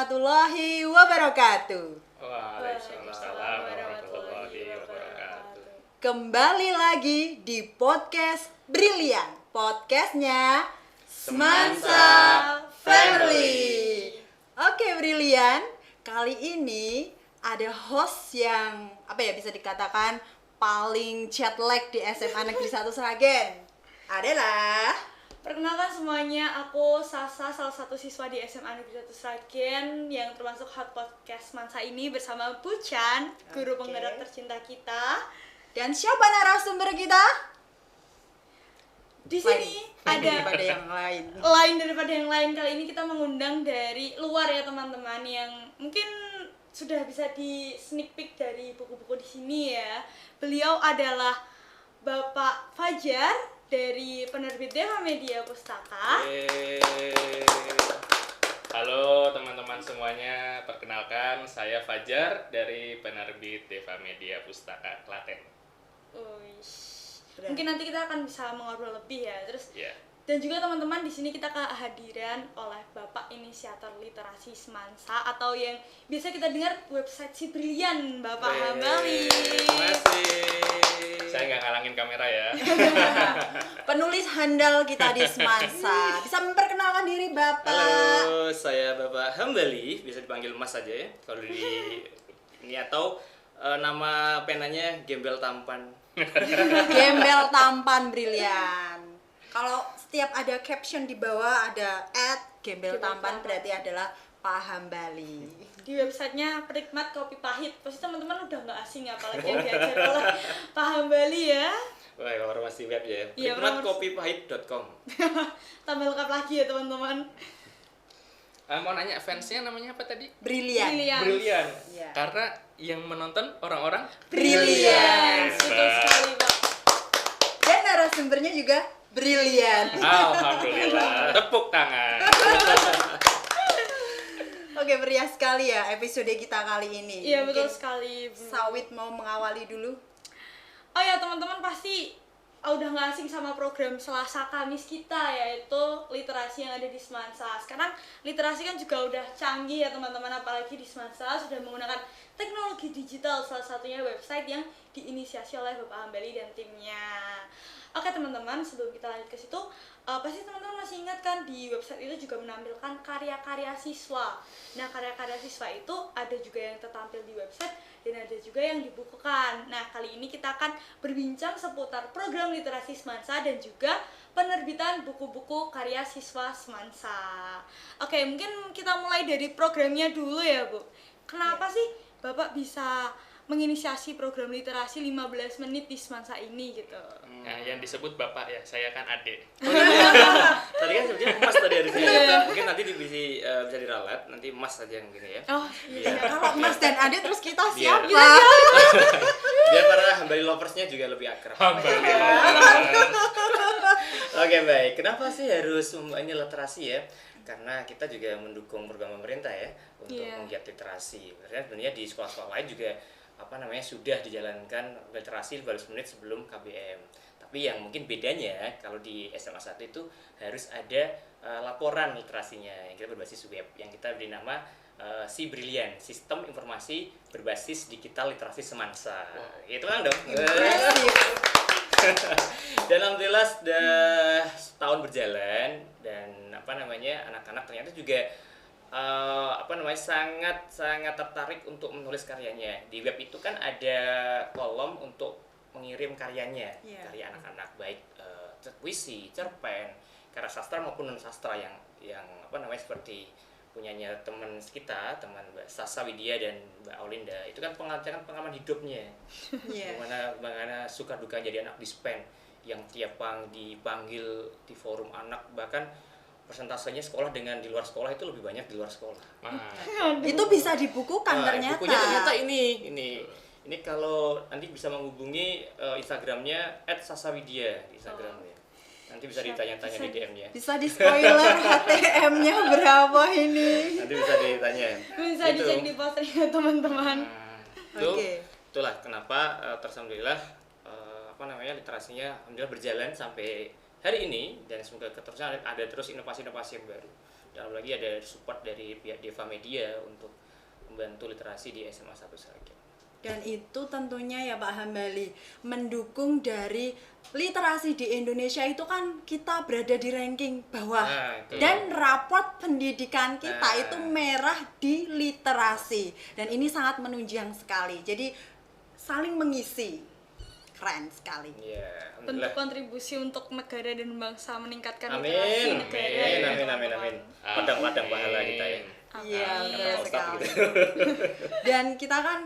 warahmatullahi wabarakatuh. Waalaikumsalam warahmatullahi wabarakatuh. Kembali lagi di podcast Brilian, podcastnya Semansa Family. Oke Brilian, kali ini ada host yang bisa dikatakan paling jet lag di SMA Negeri 1 Sragen. Adalah perkenalkan semuanya, aku Sasa, salah satu siswa di SMA Negeri 1 Sragen yang termasuk hot podcast Mansa ini bersama Puchan, guru penggerak tercinta kita. Dan siapa narasumber kita? Di sini ada daripada yang lain. Lain daripada yang lain. Kali ini kita mengundang dari luar ya teman-teman, yang mungkin sudah bisa di sneak peek dari buku-buku di sini ya. Beliau adalah Bapak Fajar dari penerbit Deva Media Pustaka. Halo teman-teman semuanya, perkenalkan saya Fajar dari penerbit Deva Media Pustaka Klaten. Mungkin nanti kita akan bisa mengobrol lebih ya. Terus Yeah. dan juga teman-teman di sini kita kehadiran oleh Bapak Inisiator Literasi Semansa atau yang biasa kita dengar website si Brilian, Bapak Hambali. Saya nggak ngalangin kamera ya. Penulis handal kita di Semansa. Bisa memperkenalkan diri Bapak? Halo, saya Bapak Hambali, bisa dipanggil Mas saja ya. Kalau di ini atau nama penanya Gembel Tampan. Gembel tampan Brilian. Kalau setiap ada caption di bawah ada @gembel tampan berarti adalah Pak Hambali. Di websitenya Penikmat Kopi Pahit. Pasti teman-teman udah nggak asing apalagi yang diajar oleh Pak Hambali ya. Wah, kalau masih web ya. Iya, Penikmatkopipahit.com. Tambah lengkap lagi ya teman-teman. Mau nanya fansnya namanya apa tadi? Brilian. Brilian. Iya. Karena yang menonton orang-orang Brilian. Betul sekali, Pak. Dan narasumbernya juga Brilian. Alhamdulillah. Tepuk tangan. Oke, meriah sekali ya episode kita kali ini. Iya, betul Mungkin sekali. Sawit mau mengawali dulu. Oh ya teman-teman pasti udah nggak asing sama program Selasa Kamis kita, yaitu literasi yang ada di Semansa. Sekarang literasi kan juga udah canggih ya teman-teman, apalagi di Semansa sudah menggunakan teknologi digital, salah satunya website yang diinisiasi oleh Bapak Hambali dan timnya. Oke teman-teman, sebelum kita lanjut ke situ, pasti teman-teman masih ingat kan di website itu juga menampilkan karya-karya siswa. Nah, karya-karya siswa itu ada juga yang tertampil di website dan ada juga yang dibukukan. Nah, kali ini kita akan berbincang seputar program literasi Semansa dan juga penerbitan buku-buku karya siswa Semansa. Oke, mungkin kita mulai dari programnya dulu ya, Bu. Kenapa sih Bapak bisa menginisiasi program literasi 15 menit di Semansa ini gitu? Nah, yang disebut Bapak ya, saya kan adik. Tadi kan sebenarnya Mas tadi harus mungkin nanti bisa diralat, nanti Mas saja yang gini ya. Oh, iya. Kalau Mas dan Ade terus kita Biar- siapa? Biar para Hambali loversnya juga lebih akrab. Oke, baik. Kenapa sih harus ini literasi ya? Karena kita juga mendukung program pemerintah ya untuk menggiat literasi. Karena sebenarnya di sekolah-sekolah lain juga sudah dijalankan literasi 15 menit sebelum KBM. Tapi yang mungkin bedanya kalau di SMA 1 itu harus ada laporan literasinya yang kita berbasis web yang kita beri nama Si Brilian, Sistem Informasi Berbasis Digital Literasi Semansa. Gitu kan dong. Dan alhamdulillah sudah setahun berjalan dan anak-anak ternyata juga sangat tertarik untuk menulis karyanya. Di web itu kan ada kolom untuk mengirim karyanya, karya anak-anak baik puisi, cerpen, karya sastra maupun non sastra yang seperti punyanya teman kita, teman Mbak Sasa Widya dan Mbak Aulinda. Itu kan pengalaman hidupnya. Bagaimana suka duka jadi anak dispen yang tiap dipanggil di forum anak, bahkan persentasenya sekolah dengan di luar sekolah itu lebih banyak di luar sekolah. Itu bisa dibukukan ternyata. Bukunya ternyata ini kalau nanti bisa menghubungi Instagramnya @sasawidya di Instagramnya. Nanti bisa ditanya-tanya di DM-nya. Bisa di spoiler HTM-nya berapa ini? Nanti bisa ditanya. Bisa dicek di postingan teman-teman. Itulah kenapa alhamdulillah literasinya alhamdulillah berjalan sampai hari ini dan semoga keterusan ada terus inovasi-inovasi yang baru. Dan lagi ada support dari pihak Deva Media untuk membantu literasi di SMA 1 Sragen. Dan itu tentunya ya Pak Hambali mendukung dari literasi di Indonesia. Itu kan kita berada di ranking bawah. Nah, itu. Dan raport pendidikan kita Nah. itu merah di literasi. Dan ini sangat menunjang sekali. Jadi saling mengisi. Keren sekali. Iya, Bentuk alhamdulillah. kontribusi untuk negara dan bangsa meningkatkan Amin, literasi amin, negara ya, amin, teman-teman. amin. Padang-padang pahala kita ya. Iya, Amin. benar Ustaz sekali. gitu. Dan kita kan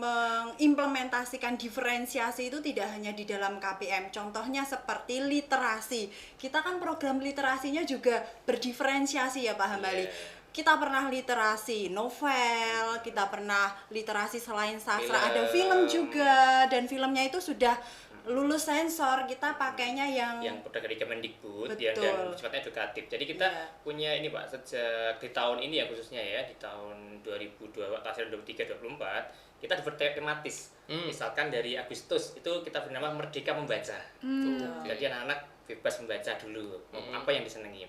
mengimplementasikan diferensiasi itu tidak hanya di dalam KPM. Contohnya seperti literasi. Kita kan program literasinya juga berdiferensiasi ya Pak Hambali. Iya. Kita pernah literasi novel, kita pernah literasi selain sastra, Film. ada film juga, dan filmnya itu sudah lulus sensor. Kita pakainya yang Produk dari Kemendikbud Betul. dan sifatnya edukatif. Jadi kita Iya. punya ini Pak, sejak di tahun ini ya khususnya ya, di tahun 2002 tahun 2023-2024 kita tematis. Misalkan dari Agustus itu kita bernama Merdeka Membaca. Jadi anak-anak bebas membaca dulu, apa yang disenangi.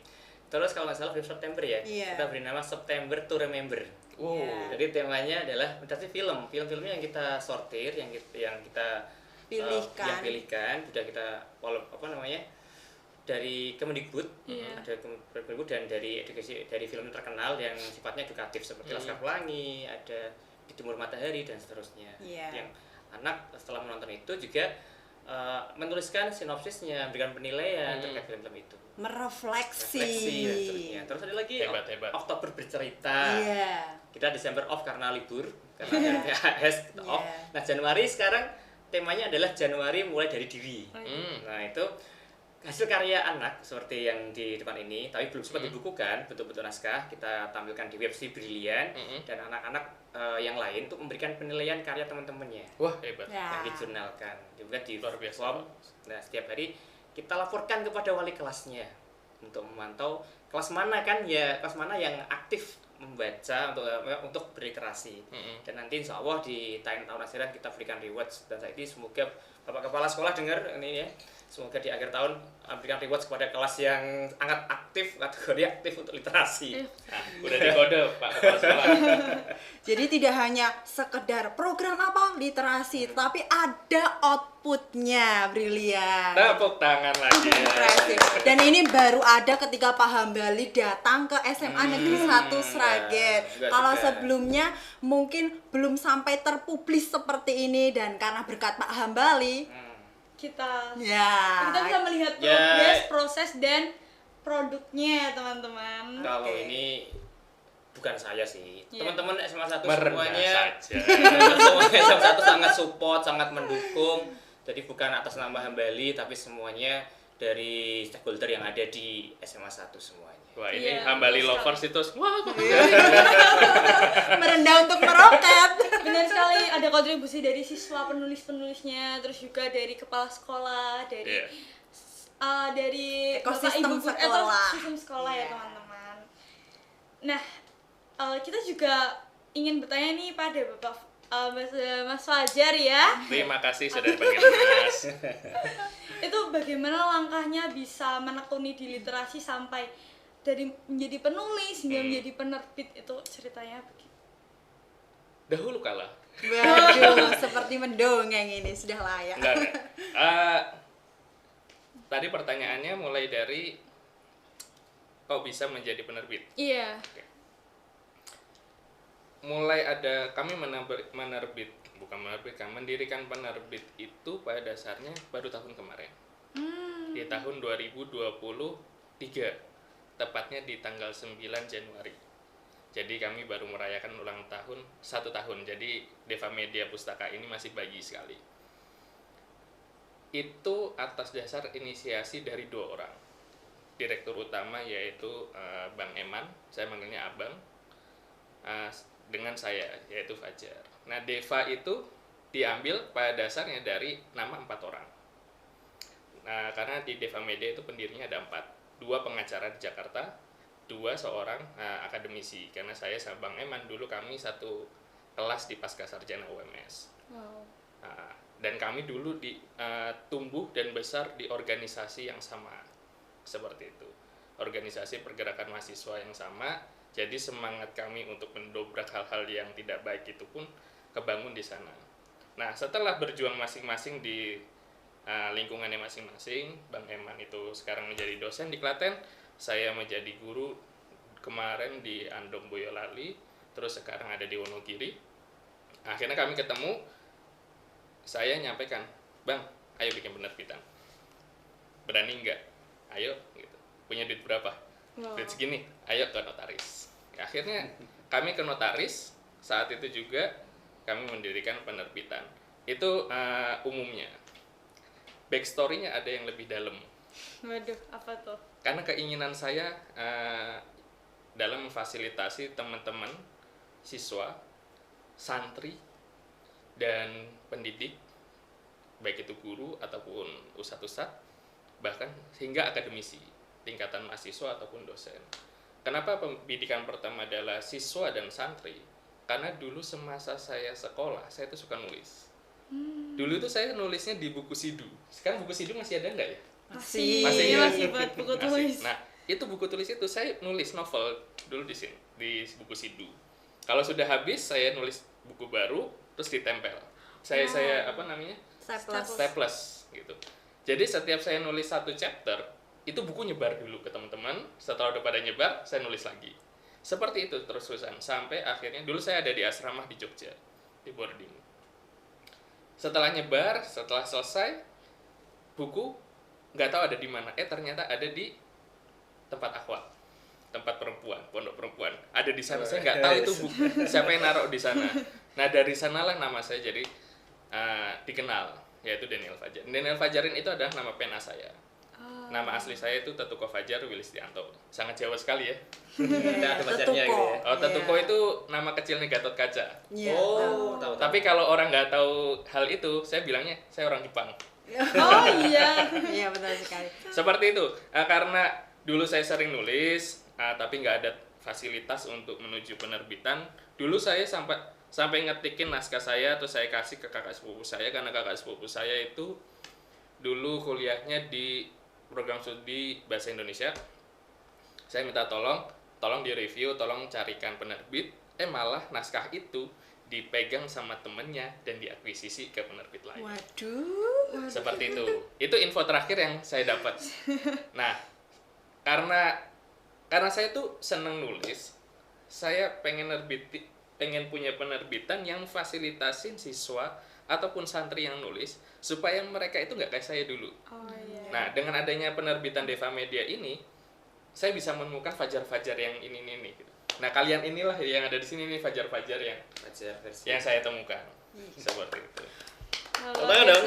Terus kalau nggak salah September ya, Iya. kita beri nama September to Remember. Iya. Jadi temanya adalah literasi film. Film-filmnya yang kita sortir, yang kita Pilihkan. yang pilihkan, sudah kita dari Kemendikbud, ada Kemendikbud dan dari film terkenal yang sifatnya edukatif seperti Laskar Pelangi, ada Di Timur Matahari dan seterusnya. Iya. Yang anak setelah menonton itu juga menuliskan sinopsisnya, memberikan penilaian terkait film-film itu. merefleksi. Refleksi dan seterusnya. Terus ada lagi Hebat. Oktober bercerita. Iya. Kita Desember off karena libur, karena ada PHS kita off. Iya. Nah, Januari sekarang temanya adalah Januari mulai dari diri. Nah, itu hasil karya anak seperti yang di depan ini, tapi belum sempat dibukukan bentuk-bentuk naskah. Kita tampilkan di website Brilian dan anak-anak yang lain untuk memberikan penilaian karya teman-temannya Wah, hebat. Ya. yang dijurnalkan. Juga di Luar biasa. form. Nah, setiap hari kita laporkan kepada wali kelasnya untuk memantau kelas mana yang aktif membaca untuk berliterasi. Dan nanti insya Allah di tahun akhir kita berikan rewards, dan saat ini semoga Bapak Kepala Sekolah dengar ini ya, semoga di akhir tahun berikan rewards kepada kelas yang sangat aktif, kategori aktif untuk literasi. Nah, udah dikode Pak Kepala Sekolah. Jadi tidak hanya sekedar program apa literasi, tapi ada outputnya. Brilian. Tepuk tangan lagi. Impresif. Dan ini baru ada ketika Pak Hambali datang ke SMA Negeri 1 Sragen. juga Kalau juga. sebelumnya mungkin belum sampai terpublis seperti ini, dan karena berkat Pak Hambali, kita ya. bisa melihat Ya. proses dan produknya teman-teman. Kalau ini bukan saya sih, Iya. teman-teman SMA 1 Merendah semuanya saja. semuanya SMA 1 sangat support, sangat mendukung. Jadi bukan atas nama Hambali, tapi semuanya dari stakeholder yang ada di SMA 1 semuanya. Wah, ini Iya, Hambali betul lovers itu semua. Merendah untuk meroket. Benar sekali, ada kontribusi dari siswa penulis-penulisnya, terus juga dari kepala sekolah, dari Iya. dari Ekosistem Bapak Ibu guru, sekolah. sistem sekolah ya Iya. teman-teman. Nah, kita juga ingin bertanya nih pada Bapak Mas Fajar ya. Terima kasih sudah dipanggil Mas. Itu bagaimana langkahnya bisa menekuni di literasi sampai dari menjadi penulis hingga menjadi penerbit, itu ceritanya begitu. Dahulu kala. Waduh, seperti mendongeng ini, sudah layak. Enggak. Tadi pertanyaannya mulai dari kok bisa menjadi penerbit. Iya. Mulai ada kami mendirikan penerbit itu pada dasarnya baru tahun kemarin. Di tahun 2023, tepatnya di tanggal 9 Januari. Jadi kami baru merayakan ulang tahun 1 tahun. Jadi Deva Media Pustaka ini masih bayi sekali. Itu atas dasar inisiasi dari 2 orang. Direktur utama yaitu Bang Eman, saya manggilnya Abang, dengan saya yaitu Fajar. Nah, Deva itu diambil pada dasarnya dari nama 4 orang. Nah, karena di Deva Media itu pendirinya ada 4. 2 pengacara di Jakarta, 2 seorang akademisi. Karena saya sama Bang Eman dulu kami satu kelas di Pascasarjana UMS. Wow. Dan kami dulu tumbuh dan besar di organisasi yang sama, seperti itu. organisasi pergerakan mahasiswa yang sama. Jadi semangat kami untuk mendobrak hal-hal yang tidak baik itu pun kebangun di sana. Nah, setelah berjuang masing-masing di lingkungannya masing-masing, Bang Eman itu sekarang menjadi dosen di Klaten, saya menjadi guru kemarin di Andong Boyolali, terus sekarang ada di Wonogiri. Akhirnya kami ketemu, saya nyampaikan, Bang, ayo bikin penerbitan. Berani nggak? Ayo, gitu. Punya duit berapa? Duit segini, ayo ke notaris. Akhirnya kami ke notaris, saat itu juga kami mendirikan penerbitan. Itu umumnya. Backstory-nya ada yang lebih dalam. Waduh, apa tuh? Karena keinginan saya dalam memfasilitasi teman-teman, siswa, santri, dan pendidik, baik itu guru ataupun ustadz-ustadz, bahkan hingga akademisi, tingkatan mahasiswa ataupun dosen. Kenapa pendidikan pertama adalah siswa dan santri? Karena dulu semasa saya sekolah, saya itu suka nulis. Dulu itu saya nulisnya di buku Sidu. Sekarang buku Sidu masih ada nggak ya? Masih buat buku tulis. Nah, itu buku tulis itu saya nulis novel dulu di sini, di buku Sidu. Kalau sudah habis, saya nulis buku baru, terus ditempel. Saya apa namanya? Staples gitu. Jadi setiap saya nulis satu chapter, itu buku nyebar dulu ke teman-teman. Setelah udah pada nyebar, saya nulis lagi. Seperti itu terus-terusan sampai akhirnya dulu saya ada di asrama di Jogja, di boarding. Setelah nyebar, setelah selesai, buku nggak tahu ada di mana. Ternyata ada di tempat akhwat, tempat perempuan, pondok perempuan. Ada di sana. Saya nggak tahu itu buku siapa yang naruh di sana. Nah, dari sanalah nama saya jadi dikenal, yaitu Daniel Fajar. Daniel Fajarin itu adalah nama pena saya. Nama asli saya itu Tetuko Fajar Wilistianto. Sangat Jawa sekali ya. Ada pacarnya gitu ya. Oh, Tetuko itu nama kecilnya Gatot Kaca. Tahu. Tapi kalau orang nggak tahu hal itu, saya bilangnya saya orang Jepang. Oh iya. Iya, betul sekali. Seperti itu. Karena dulu saya sering nulis, tapi nggak ada fasilitas untuk menuju penerbitan. Dulu saya sampai ngetikin naskah saya, terus saya kasih ke kakak sepupu saya, karena kakak sepupu saya itu dulu kuliahnya di program studi bahasa Indonesia. Saya minta tolong direview, tolong carikan penerbit. Malah naskah itu dipegang sama temennya dan diakuisisi ke penerbit lain. Waduh. Seperti itu. Itu info terakhir yang saya dapat. Nah, karena saya tuh seneng nulis, saya pengen punya penerbitan yang fasilitasin siswa ataupun santri yang nulis supaya mereka itu nggak kayak saya dulu. Oh iya. Nah, dengan adanya penerbitan Deva Media ini, saya bisa menemukan fajar-fajar yang ini gitu. Nah, kalian inilah yang ada di sini nih fajar-fajar yang versi. saya temukan. Seperti itu. Tolong dong.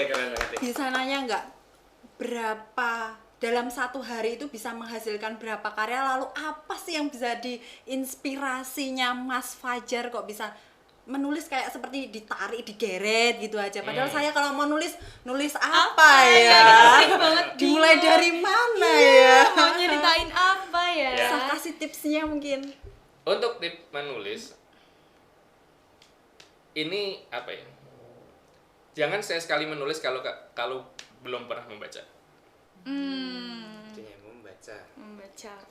Keren banget. Bisa nanya nggak berapa dalam satu hari itu bisa menghasilkan berapa karya, lalu apa sih yang bisa diinspirasinya Mas Fajar kok bisa menulis kayak seperti ditarik, digeret gitu aja. Padahal saya kalau mau nulis apa ya? Dimulai dari mana ya? Mau nyeritain apa ya? Bisa kasih tipsnya mungkin. Untuk tips menulis ini apa ya? Jangan saya sekali menulis kalau belum pernah membaca. Artinya membaca.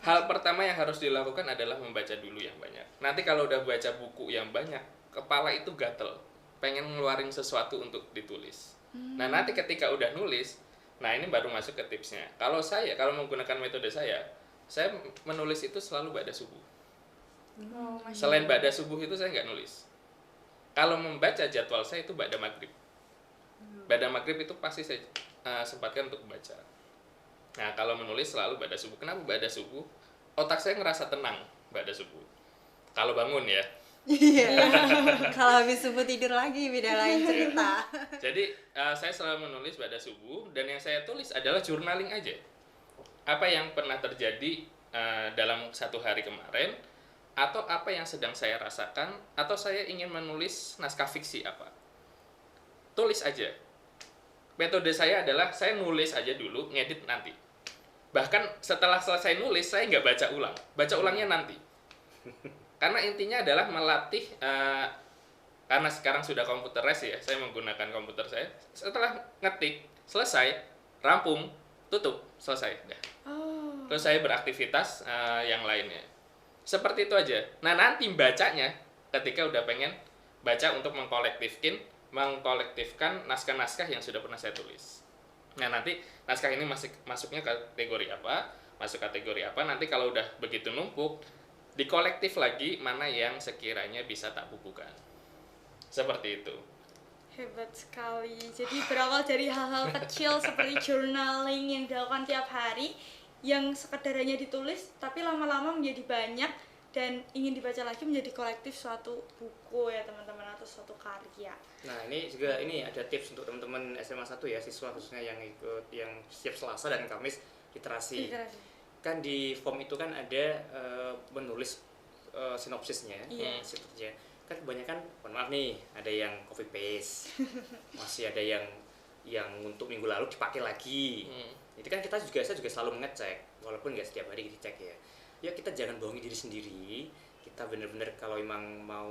Hal pertama yang harus dilakukan adalah membaca dulu yang banyak. Nanti kalau udah baca buku yang banyak, kepala itu gatel, pengen ngeluarin sesuatu untuk ditulis. Nah, nanti ketika udah nulis, nah ini baru masuk ke tipsnya. Kalau menggunakan metode saya menulis itu selalu ba'da subuh. Selain ba'da subuh itu saya nggak nulis. Kalau membaca jadwal saya itu ba'da maghrib. Ba'da maghrib itu pasti saya sempatkan untuk membaca. Nah, kalau menulis selalu ba'da subuh. Kenapa ba'da subuh? Otak saya ngerasa tenang ba'da subuh. Kalau bangun ya. Iya. Kalau habis subuh tidur lagi beda lain cerita. Jadi saya selalu menulis pada subuh, dan yang saya tulis adalah journaling aja. Apa yang pernah terjadi dalam satu hari kemarin, atau apa yang sedang saya rasakan, atau saya ingin menulis naskah fiksi apa. Tulis aja. Metode saya adalah saya nulis aja dulu, ngedit nanti. Bahkan setelah selesai nulis, saya nggak baca ulang. Baca ulangnya nanti. Karena intinya adalah melatih, karena sekarang sudah computerized ya, saya menggunakan komputer saya. Setelah ngetik, selesai, rampung, tutup, selesai. Dah. terus saya beraktivitas yang lainnya. Seperti itu aja. Nah, nanti bacanya ketika udah pengen baca untuk mengkolektifkan naskah-naskah yang sudah pernah saya tulis. Nah, nanti naskah ini masuknya kategori apa, masuk kategori apa, nanti kalau udah begitu numpuk, dikolektif lagi mana yang sekiranya bisa tak bukukan. Seperti itu. Hebat sekali. Jadi berawal dari hal-hal kecil seperti journaling yang dilakukan tiap hari, yang sekedar hanya ditulis, tapi lama-lama menjadi banyak dan ingin dibaca lagi menjadi kolektif suatu buku ya teman-teman, atau suatu karya. Nah ini juga ada tips untuk teman-teman SMA 1 ya, siswa khususnya yang ikut yang setiap Selasa dan Kamis literasi. Kan di form itu kan ada menulis sinopsisnya, sinopsisnya. Kan kebanyakan, mohon maaf nih, ada yang copy paste, masih ada yang untuk minggu lalu dipakai lagi. Itu kan saya juga selalu mengecek, walaupun nggak setiap hari dicek ya. Ya kita jangan bohongi diri sendiri. Kita benar-benar kalau emang mau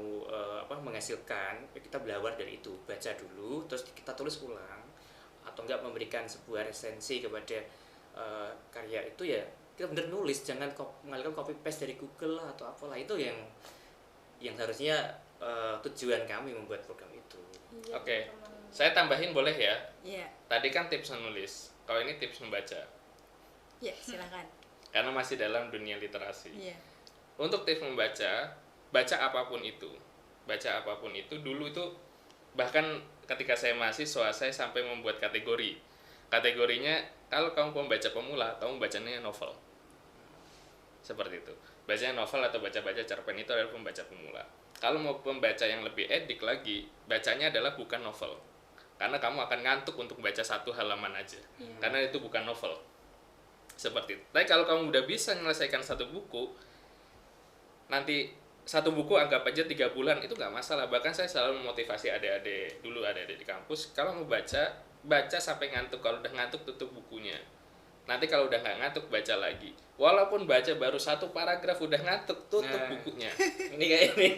menghasilkan, ya kita belajar dari itu, baca dulu, terus kita tulis ulang, atau enggak memberikan sebuah resensi kepada karya itu ya. Kita benar nulis, jangan mengalihkan copy paste dari Google lah, atau apalah. Itu yang harusnya tujuan kami membuat program itu. Oke. Saya tambahin boleh ya? Iya. Tadi kan tips menulis. Kalau ini tips membaca. Iya, silakan. Karena masih dalam dunia literasi. Iya. Untuk tips membaca, baca apapun itu. Baca apapun itu, dulu itu bahkan ketika saya mahasiswa, saya sampai membuat kategori. Kategorinya, kalau kamu pembaca pemula, kamu bacanya novel. Seperti itu. Bacanya novel atau baca-baca cerpen itu adalah pembaca pemula. Kalau mau pembaca yang lebih edik lagi, bacanya adalah bukan novel. Karena kamu akan ngantuk untuk baca satu halaman aja. Karena itu bukan novel. Seperti itu. Tapi kalau kamu udah bisa menyelesaikan satu buku, nanti satu buku anggap aja 3 bulan, itu nggak masalah. Bahkan saya selalu memotivasi adik-adik, dulu adik-adik di kampus, kalau mau baca sampai ngantuk. Kalau udah ngantuk, tutup bukunya. Nanti kalau udah nggak ngantuk, baca lagi. Walaupun baca baru 1 paragraf udah ngantuk, tutup bukunya. Ini kayak ini.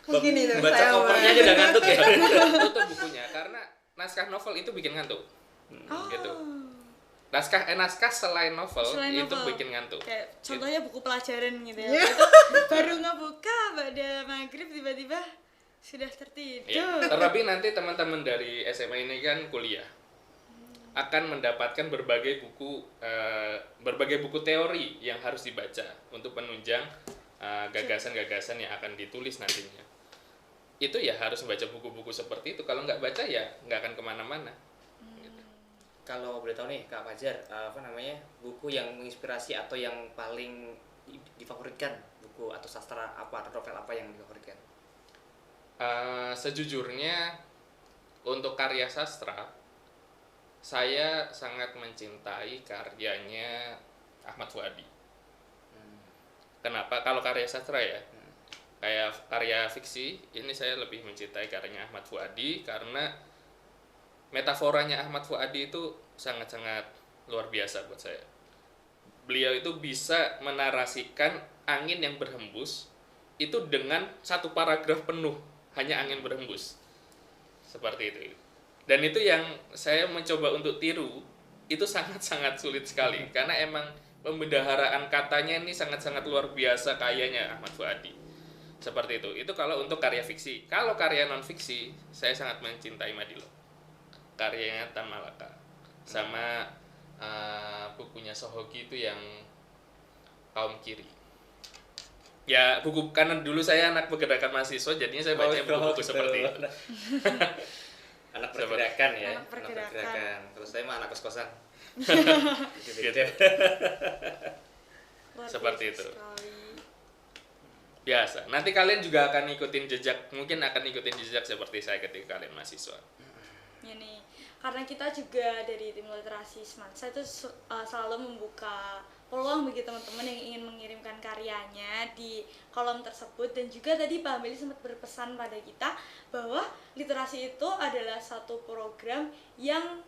Mungkin itu Baca saya covernya aja udah ngantuk ya. Tutup bukunya, karena naskah novel itu bikin ngantuk. Gitu. Naskah selain novel itu bikin ngantuk. Kayak contohnya buku pelajaran gitu ya. Baru ngebuka pada maghrib tiba-tiba sudah tertidur. Ya. Terlebih nanti teman-teman dari SMA ini kan kuliah. Akan mendapatkan berbagai buku teori yang harus dibaca untuk penunjang gagasan-gagasan yang akan ditulis nantinya. Itu ya harus membaca buku-buku seperti itu. Kalau nggak baca ya nggak akan kemana-mana. Kalau boleh tahu nih Kak Fajar, buku yang menginspirasi atau yang paling difavoritkan, buku atau sastra apa atau novel apa yang difavoritkan? Sejujurnya untuk karya sastra, saya sangat mencintai karyanya Ahmad Fuadi. Kenapa? Kalau karya sastra ya, kayak karya fiksi, ini saya lebih mencintai karyanya Ahmad Fuadi karena metaforanya Ahmad Fuadi itu sangat-sangat luar biasa buat saya. Beliau itu bisa menarasikan angin yang berhembus itu dengan 1 paragraf penuh, hanya angin berhembus. Seperti itu. Dan itu yang saya mencoba untuk tiru, itu sangat-sangat sulit sekali. Karena emang pembendaharaan katanya ini sangat-sangat luar biasa kayanya Ahmad Fuadi. Seperti itu. Itu kalau untuk karya fiksi. Kalau karya non-fiksi, saya sangat mencintai Madilo. Karyanya Tan Malaka. Sama bukunya Sohoki itu yang Kaum Kiri. Ya, buku karena dulu saya anak pergerakan mahasiswa, jadinya saya baca buku-buku seperti itu. Anak pergerakan ya. Anak pergerakan. Terus saya mah anak kos-kosan. Gitu. Seperti itu. Biasa. Nanti kalian juga akan ikutin jejak, mungkin akan ikutin jejak seperti saya ketika kalian mahasiswa. Ya nih, karena kita juga dari tim literasi Semansa itu selalu membuka peluang bagi teman-teman yang ingin mengirimkan karyanya di kolom tersebut. Dan juga tadi Pak Meli sempat berpesan pada kita bahwa literasi itu adalah satu program yang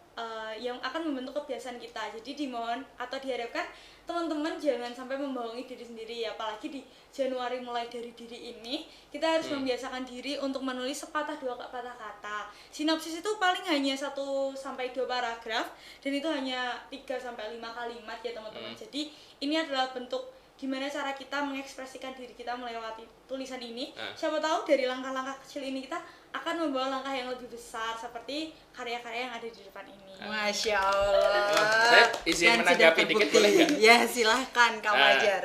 akan membentuk kebiasaan kita. Jadi dimohon atau diharapkan teman-teman jangan sampai membohongi diri sendiri, apalagi di Januari mulai dari diri ini kita harus membiasakan diri untuk menulis sepatah 2 patah kata. Sinopsis itu paling hanya 1 sampai 2 paragraf dan itu hanya 3 sampai 5 kalimat ya teman-teman. Jadi ini adalah bentuk gimana cara kita mengekspresikan diri kita melewati tulisan ini. Siapa tahu dari langkah-langkah kecil ini kita akan membawa langkah yang lebih besar seperti karya-karya yang ada di depan ini. Masya Allah. Saya izin Dan menanggapi sudah dikit terbukti. boleh nggak? Ya silahkan Kak Fajar.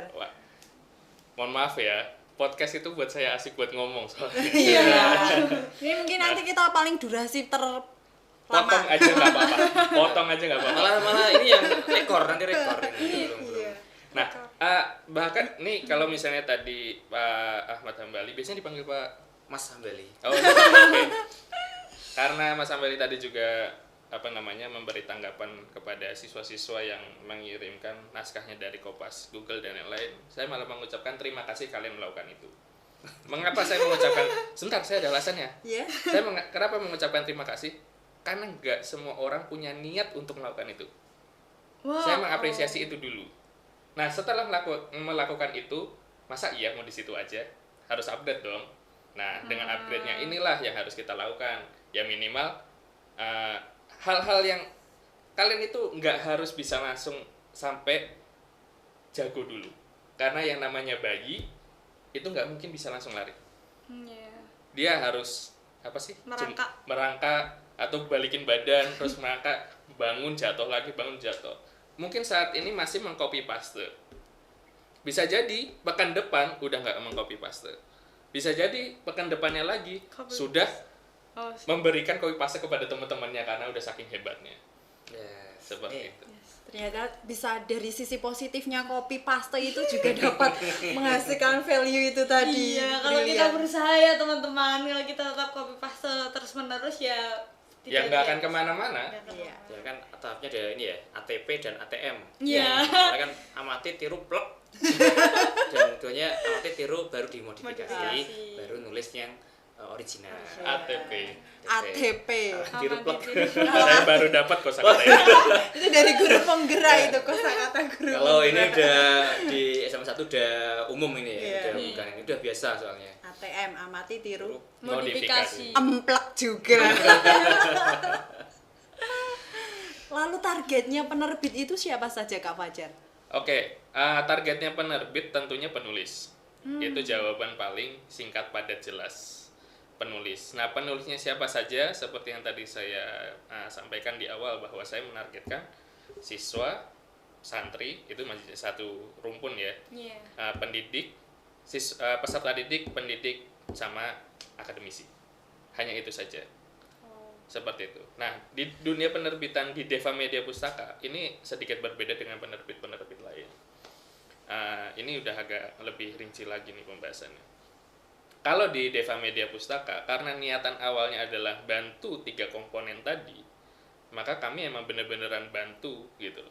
Mohon maaf ya, podcast itu buat saya asik buat ngomong soalnya. Iya. Ini mungkin nanti kita paling durasi terlama. Potong aja nggak apa-apa. Potong aja nggak apa-apa. Malah ini yang nanti rekor ini belum. Nah, bahkan nih kalau misalnya tadi Pak Ahmad Hambali, biasanya dipanggil Pak Mas Hambali. Oh, oke. Karena Mas Hambali tadi juga memberi tanggapan kepada siswa-siswa yang mengirimkan naskahnya dari Kompas, Google dan lain-lain. Saya malah mengucapkan terima kasih kalian melakukan itu. Mengapa saya mengucapkan? Sebentar, saya ada alasannya. Yeah. Kenapa mengucapkan terima kasih? Karena nggak semua orang punya niat untuk melakukan itu. Wow. Saya mengapresiasi itu dulu. Nah, setelah melakukan itu, masa iya mau di situ aja? Harus upgrade dong. Nah, dengan upgrade-nya inilah yang harus kita lakukan. Ya minimal hal-hal yang kalian itu nggak harus bisa langsung sampai jago dulu. Karena yang namanya bayi itu nggak mungkin bisa langsung lari. Dia harus merangkak atau balikin badan, terus merangkak, bangun jatuh lagi, bangun jatuh. Mungkin saat ini masih mengcopy paste. Bisa jadi pekan depan udah nggak mengcopy paste. Bisa jadi pekan depannya lagi sudah memberikan copy paste kepada teman-temannya karena udah saking hebatnya. Seperti itu. Ternyata bisa dari sisi positifnya copy paste itu juga dapat menghasilkan value itu tadi. Iya, kalau kita berusaha ya teman-teman, kalau kita tetap copy paste terus menerus ya yang nggak akan kemana-mana. Iya. Ya kan tahapnya ada ini ya, ATP dan ATM. Iya. Karena kan amati tiru plek. Dan keduanya amati tiru baru dimodifikasi, baru nulis yang original. ATP. Tiru plek. Saya baru dapat kosakata ini. Itu dari guru penggerak itu kosakata guru. Kalau ini udah di SMA 1 udah umum ini ya, Iya. bukan ini udah biasa soalnya. ATM, amati tiru modifikasi. emplek juga. Lalu targetnya penerbit itu siapa saja Kak Fajar? Oke, targetnya penerbit tentunya penulis. Itu jawaban paling singkat, padat, jelas. Penulis. Nah, penulisnya siapa saja? Seperti yang tadi saya sampaikan di awal bahwa saya menargetkan siswa, santri, itu masih satu rumpun ya. Pendidik, peserta didik, pendidik, sama akademisi. Hanya itu saja. Seperti itu. Nah, di dunia penerbitan di Deva Media Pustaka ini sedikit berbeda dengan penerbit-penerbit lain. Ini udah agak lebih rinci lagi nih pembahasannya. Kalau di Deva Media Pustaka, karena niatan awalnya adalah bantu 3 komponen tadi, maka kami emang bener-beneran bantu gitu.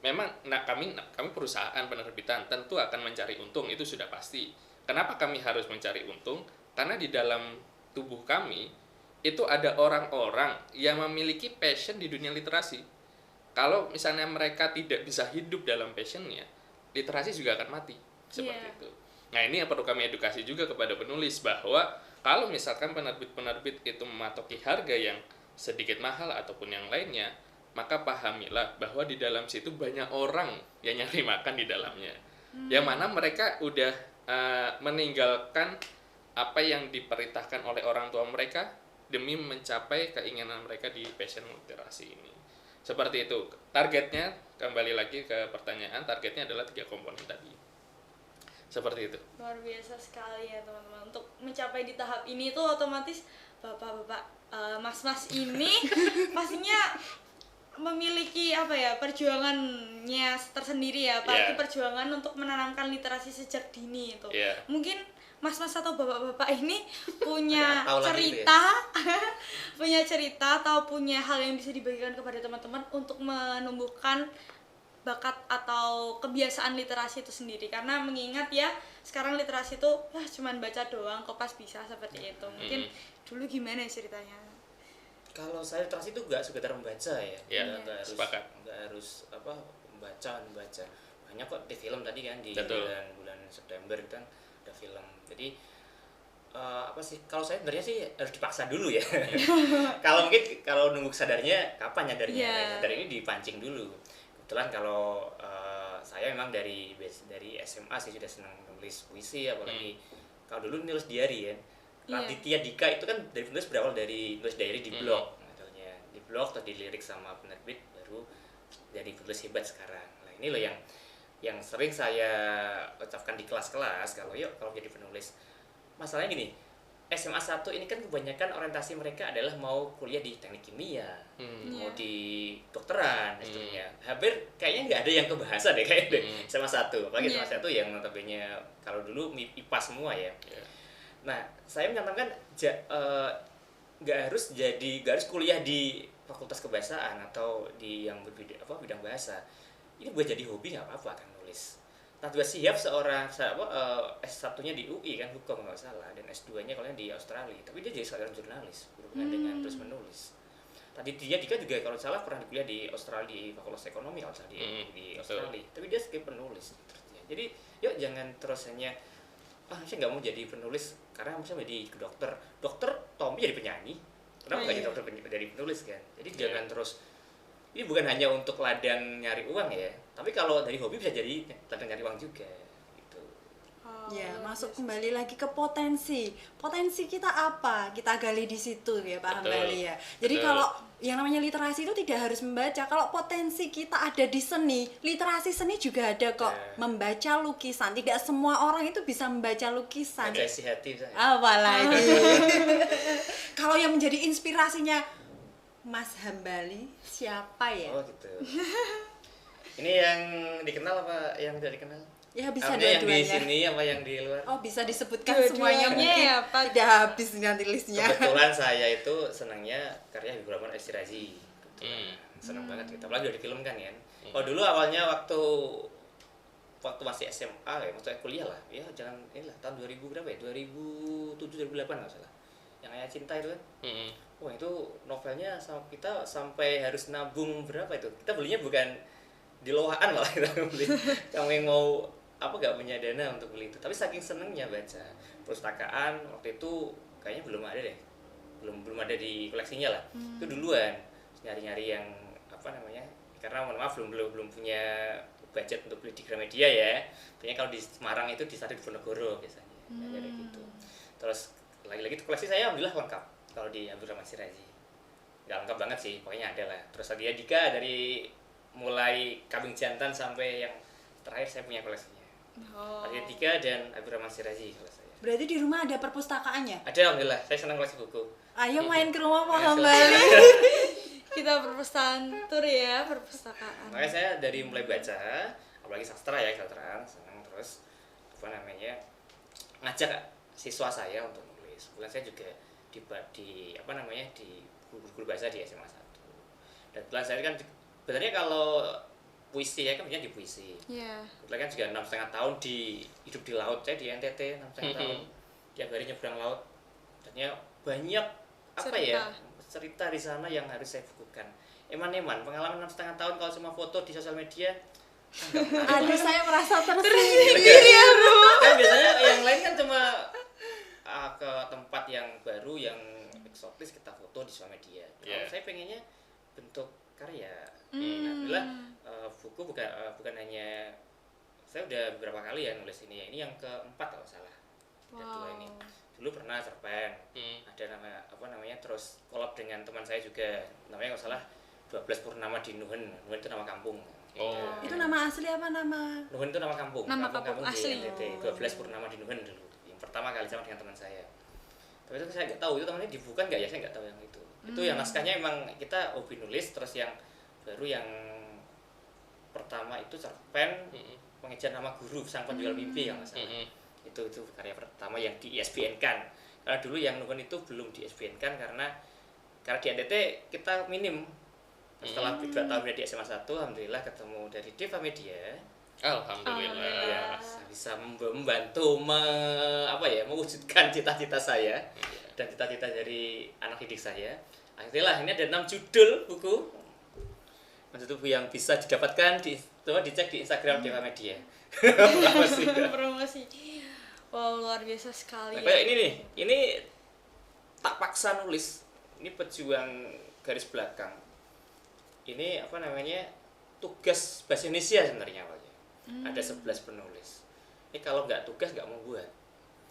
Memang kami perusahaan penerbitan tentu akan mencari untung, itu sudah pasti. Kenapa kami harus mencari untung? Karena di dalam tubuh kami itu ada orang-orang yang memiliki passion di dunia literasi. Kalau misalnya mereka tidak bisa hidup dalam passionnya, literasi juga akan mati. Seperti itu. Nah, ini yang perlu kami edukasi juga kepada penulis bahwa kalau misalkan penerbit-penerbit itu mematoki harga yang sedikit mahal ataupun yang lainnya, maka pahamilah bahwa di dalam situ banyak orang yang nyari makan di dalamnya. Yang mana mereka udah meninggalkan apa yang diperintahkan oleh orang tua mereka demi mencapai keinginan mereka di passion literasi ini. Seperti itu. Targetnya, kembali lagi ke pertanyaan, targetnya adalah 3 komponen tadi. Seperti itu. Luar biasa sekali ya teman-teman. Untuk mencapai di tahap ini tuh otomatis bapak-bapak, mas-mas ini pastinya memiliki perjuangannya tersendiri ya, apalagi perjuangan untuk menanamkan literasi sejak dini itu. Mungkin mas-mas atau bapak-bapak ini punya cerita, punya cerita atau punya hal yang bisa dibagikan kepada teman-teman untuk menumbuhkan bakat atau kebiasaan literasi itu sendiri. Karena mengingat ya sekarang literasi itu cuman baca doang, kopas bisa seperti itu. Mungkin dulu gimana ceritanya? Kalau saya literasi itu nggak sekedar membaca ya, nggak harus membaca. Banyak kok di film tadi kan di bulan September itu kan ada film. Jadi apa sih, kalau saya sebenarnya sih harus dipaksa dulu ya. Kalau mungkin kalau nunggu sadarnya kapan nyadarnya? Yeah. Sadar ini dipancing dulu. Kebetulan kalau saya memang dari SMA sih sudah senang nulis puisi, apalagi kalau dulu nulis diary ya. Raditya Dika itu kan dari penulis berawal dari nulis diary di blog, misalnya di blog atau dilirik sama penerbit, baru jadi penulis hebat sekarang. Nah ini loh yang sering saya ucapkan di kelas-kelas kalau jadi penulis. Masalahnya gini, SMA 1 ini kan kebanyakan orientasi mereka adalah mau kuliah di teknik kimia, mau di dokteran, istilahnya. Hampir kayaknya nggak ada yang ke bahasa deh kayaknya SMA 1, apalagi SMA 1 yang notabene kalau dulu IPA semua ya. Nah, saya menyatakan nggak harus kuliah di fakultas kebahasaan atau di yang bidang bahasa. Ini buat jadi hobi nggak apa-apa kan nulis. Najwa Shihab S1-nya di UI kan hukum nggak salah, dan S2-nya kalau di Australia. Tapi dia jadi seorang jurnalis berhubungan dengan terus menulis. Tadi dia juga kalau salah pernah kuliah di Australia di Fakultas Ekonomi kalau salah di Australia. Tapi dia sebagai penulis. Jadi yuk jangan terus hanya saya nggak mau jadi penulis karena misalnya jadi dokter Tommy jadi penyanyi, kenapa nggak jadi dokter jadi penulis kan? Jadi jangan terus, ini bukan hanya untuk ladang nyari uang ya, tapi kalau dari hobi bisa jadi ladang nyari uang juga gitu. Ya, masuk kembali lagi ke potensi kita apa, kita gali di situ ya Pak Hambali ya. Jadi kalau yang namanya literasi itu tidak harus membaca. Kalau potensi kita ada di seni, literasi seni juga ada kok. Membaca lukisan, tidak semua orang itu bisa membaca lukisan. Baca isi hati misalnya. Apalagi kalau yang menjadi inspirasinya Mas Hambali siapa ya? Oh gitu. Ini yang dikenal apa yang tidak dikenal? Ya bisa yang di dua-duanya. sini apa yang di luar? Oh bisa disebutkan Dua-duanya semuanya mungkin ya, Pak. tidak habis nanti listnya. Kebetulan saya itu senangnya karya Habibur Rahman Eshirazi. Senang banget gitu. Apalagi udah difilmkan kan. Oh dulu awalnya waktu masih SMA ya, maksudnya kuliah lah. Ya jangan inilah tahun 2000 berapa ya? 2007 2008 enggak salah. Yang Ayah Cinta itu kan. Wah itu novelnya kita sampai harus nabung berapa itu? Kita belinya bukan di lohaan malah kita beli. Kami mau gak punya dana untuk beli itu, tapi saking senengnya baca perpustakaan waktu itu kayaknya belum ada deh, belum ada di koleksinya lah. Itu duluan nyari-nyari yang karena mohon maaf belum punya budget untuk beli di Gramedia ya. Biasanya kalau di Semarang itu di Stadion Diponegoro biasanya kayak gitu. Terus lagi-lagi koleksi saya alhamdulillah lengkap kalau di Habibur Rahman Eshirazi. Nggak lengkap banget sih, pokoknya ada lah. Terus Raditya Dika dari mulai Kambing Jantan sampai yang terakhir saya punya koleksinya. Raditya Dika dan Habibur Rahman Eshirazi kalau saya. Berarti di rumah ada perpustakaannya? Ada alhamdulillah, saya senang koleksi buku. Ayo main ke rumah Pak Hambali. Kita perpustakaan tur ya, perpustakaan. Makanya saya dari mulai baca, apalagi sastra ya, kesastraan, senang terus ngajak siswa saya untuk nulis. Bukan saya juga di guru bahasa di SMA 1. Dan kebetulan saya kan sebenarnya kalau puisi ya kan di puisi. Kebetulan kan juga 6,5 tahun hidup di laut, saya di NTT 6,5 tahun. Tiap hari nyebrang laut. Ternyata banyak cerita di sana yang harus saya bukukan. Eman pengalaman 6,5 tahun kalau cuma foto di sosial media. Aduh saya merasa tersinggung. Kan biasanya yang lain kan cuma ke tempat yang baru yang eksotis kita foto di sosial media. Kalau saya pengennya bentuk karya. Alhamdulillah buku bukan hanya saya udah beberapa kali ya nulis ini ya. Ini yang keempat kalau salah. Ada 2 ini. Dulu pernah cerpen. Ada namanya terus collab dengan teman saya juga. Namanya kalau salah 12 Purnama di Nuhen. Nuhen itu nama kampung. Itu nama asli apa nama? Nuhen itu nama kampung. Nama kampung asli. Di NTT. 12 Purnama di Nuhen dulu. Yang pertama kali sama dengan teman saya. Tapi itu saya nggak tahu itu temannya dibuka nggak ya, saya nggak tahu yang itu. Itu yang naskahnya emang kita hobi nulis. Terus yang baru yang pertama itu cerpen pengejar nama guru sang penjual mimpi yang nggak salah. Itu karya pertama yang di ISBN kan. Karena dulu yang Nuhen itu belum di ISBN kan karena di NTT kita minim. Setelah 2 tahun di SMA 1 alhamdulillah ketemu dari Deva Media. Alhamdulillah. Ya, bisa membantu mewujudkan cita-cita saya dan cita-cita dari anak didik saya. Akhirnya ini ada 6 judul buku. Maksudnya buku yang bisa didapatkan dicek di Instagram Deva Media. Promosi. Wow, luar biasa sekali. Nah, kayak ini nih, ini tak paksa nulis. Ini pejuang garis belakang. Ini apa namanya? Tugas bahasa Indonesia sebenarnya awalnya. Ada 11 penulis. Ini kalau nggak tugas nggak mau buat.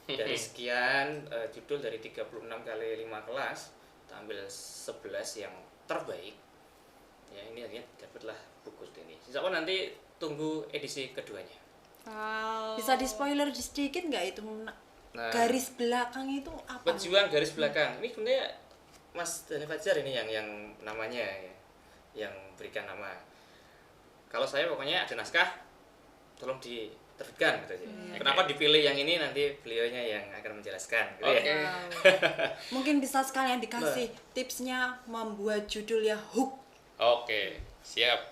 Dari sekian judul dari 36 kali 5 kelas, kita ambil 11 yang terbaik. Ya, ini akhirnya dapatlah buku ini. Insya Allah nanti tunggu edisi keduanya. Wow. Bisa di spoiler sedikit nggak itu Nah, garis belakang itu apa? pejuang garis belakang. Ini sebenarnya Mas Dhani Fajar ini yang namanya ya, yang berikan nama. Kalau saya pokoknya ada naskah, tolong diterbitkan gitu aja. Kenapa dipilih yang ini, nanti beliaunya yang akan menjelaskan gitu ya. Wow. Mungkin bisa sekalian dikasih tipsnya membuat judul ya hook. Oke, siap.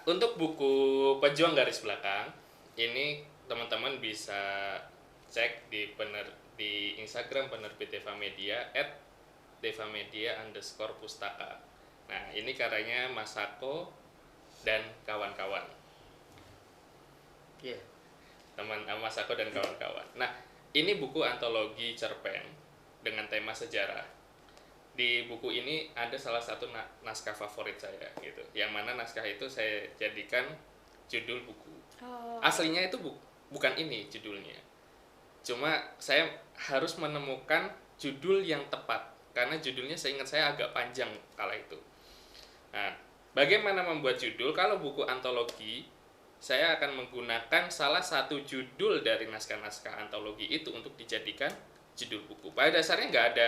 Untuk buku Pejuang Garis Belakang ini teman-teman bisa cek di Instagram penerbit Deva Media @devamedia_pustaka. Nah, ini karyanya Mas Sako dan kawan-kawan. Iya. Teman Mas Sako dan kawan-kawan. Nah, ini buku antologi cerpen dengan tema sejarah. Di buku ini ada salah satu naskah favorit saya gitu. Yang mana naskah itu saya jadikan judul buku. Aslinya itu bukan ini judulnya. Cuma saya harus menemukan judul yang tepat karena judulnya saya ingat saya agak panjang kala itu. Nah, bagaimana membuat judul? Kalau buku antologi, saya akan menggunakan salah satu judul dari naskah-naskah antologi itu untuk dijadikan judul buku. Pada dasarnya nggak ada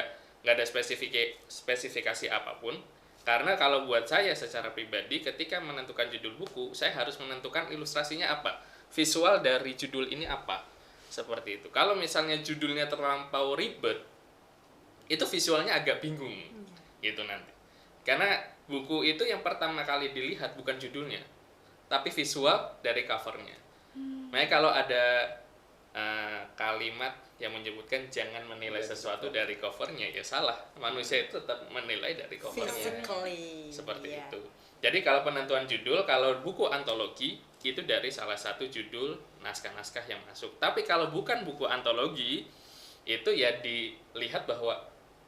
spesifikasi apapun. Karena kalau buat saya secara pribadi, ketika menentukan judul buku, saya harus menentukan ilustrasinya apa, visual dari judul ini apa, seperti itu. Kalau misalnya judulnya terlampau ribet, itu visualnya agak bingung, gitu nanti. Karena buku itu yang pertama kali dilihat bukan judulnya, tapi visual dari covernya. Makanya kalau ada kalimat yang menyebutkan jangan menilai sesuatu dari covernya, ya salah. Manusia itu tetap menilai dari covernya. Physically. Seperti Iya. itu. Jadi kalau penentuan judul, kalau buku antologi itu dari salah satu judul naskah-naskah yang masuk. Tapi kalau bukan buku antologi, itu ya dilihat bahwa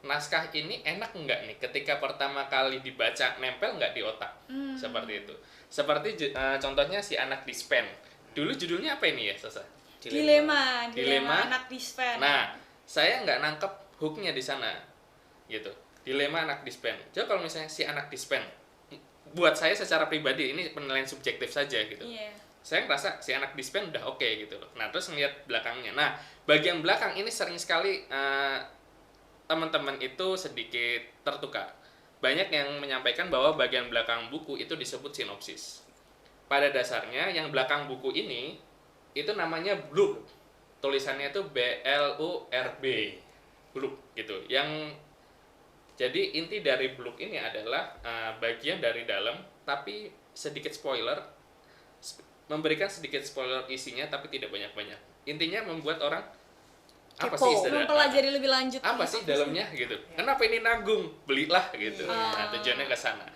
naskah ini enak enggak nih ketika pertama kali dibaca, nempel enggak di otak. Seperti itu. Seperti contohnya si anak dispen. Dulu judulnya apa ini ya, Sasa? Dilema Dilema. anak dispen. Nah, saya nggak nangkep hooknya di sana, gitu. Dilema anak dispen. Jadi kalau misalnya si anak dispen, buat saya secara pribadi ini penilaian subjektif saja gitu. Iya. Saya ngerasa si anak dispen udah oke gitu loh. Nah, terus ngeliat belakangnya. Nah, bagian belakang ini sering sekali teman-teman itu sedikit tertukar. Banyak yang menyampaikan bahwa bagian belakang buku itu disebut sinopsis. Pada dasarnya yang belakang buku ini itu namanya blurb. Tulisannya itu BLURB. Blurb gitu. Yang jadi inti dari blurb ini adalah bagian dari dalam tapi sedikit spoiler, memberikan sedikit spoiler isinya tapi tidak banyak-banyak. Intinya membuat orang apa Kepo, sih istilah? Mempelajari lebih lanjut. Apa sih dalamnya gitu? Kenapa ini nanggung? Belilah gitu. Nah, tujuannya ke sana.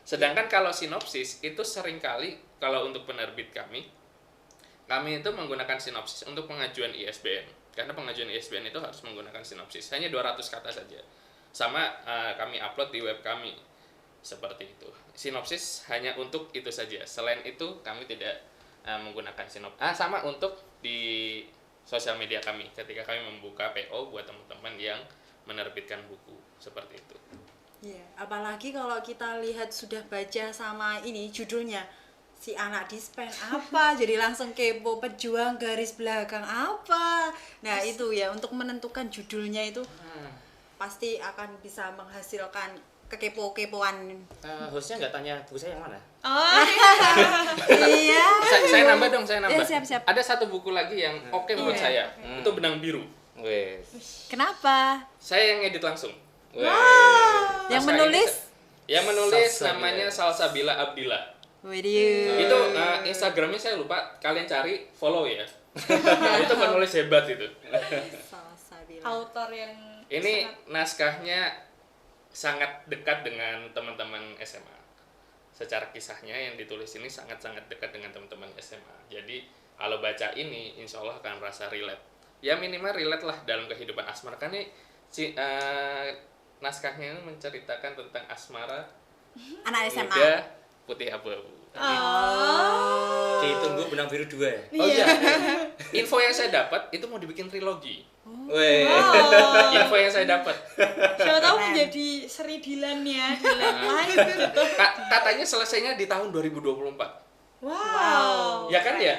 Sedangkan kalau sinopsis itu seringkali kalau untuk penerbit kami itu menggunakan sinopsis untuk pengajuan ISBN. Karena pengajuan ISBN itu harus menggunakan sinopsis. Hanya 200 kata saja. Sama kami upload di web kami. Seperti itu. Sinopsis hanya untuk itu saja. Selain itu kami tidak menggunakan sinopsis. Sama untuk di sosial media kami ketika kami membuka PO buat teman-teman yang menerbitkan buku. Seperti itu. Iya, apalagi kalau kita lihat sudah baca sama ini judulnya si anak dispen apa, jadi langsung kepo pejuang garis belakang apa. Nah, itu ya untuk menentukan judulnya itu pasti akan bisa menghasilkan kekepo-kepoan. Hostnya nggak tanya buku saya yang mana? Oh, Iya. Saya nambah dong, saya nambah. Siap. Ada satu buku lagi yang oke menurut saya. Itu Benang Biru. Wes. Kenapa? Saya yang edit langsung. Yang Naskah menulis? Yang menulis Salsabila. namanya Salsabila Abdillah. Video. Itu Instagramnya saya lupa, kalian cari, follow ya. Itu penulis hebat itu. Salsabila. author yang Ini sangat- naskahnya sangat dekat dengan teman-teman SMA. Secara kisahnya yang ditulis ini sangat-sangat dekat dengan teman-teman SMA. Jadi Kalau baca ini, insya Allah akan merasa relate. Ya minimal relate lah dalam kehidupan asmara. Kan ini naskahnya ini menceritakan tentang asmara Anak SMA. muda putih abu-abu. Ditunggu benang biru 2 ya. Oh iya, info yang saya dapat itu mau dibikin trilogi. Weh. Info yang saya dapat. Siapa tahu Keren. menjadi Sri Dilan ya, Dilan live gitu. Katanya selesainya di tahun 2024. Wow. Ya kan ya?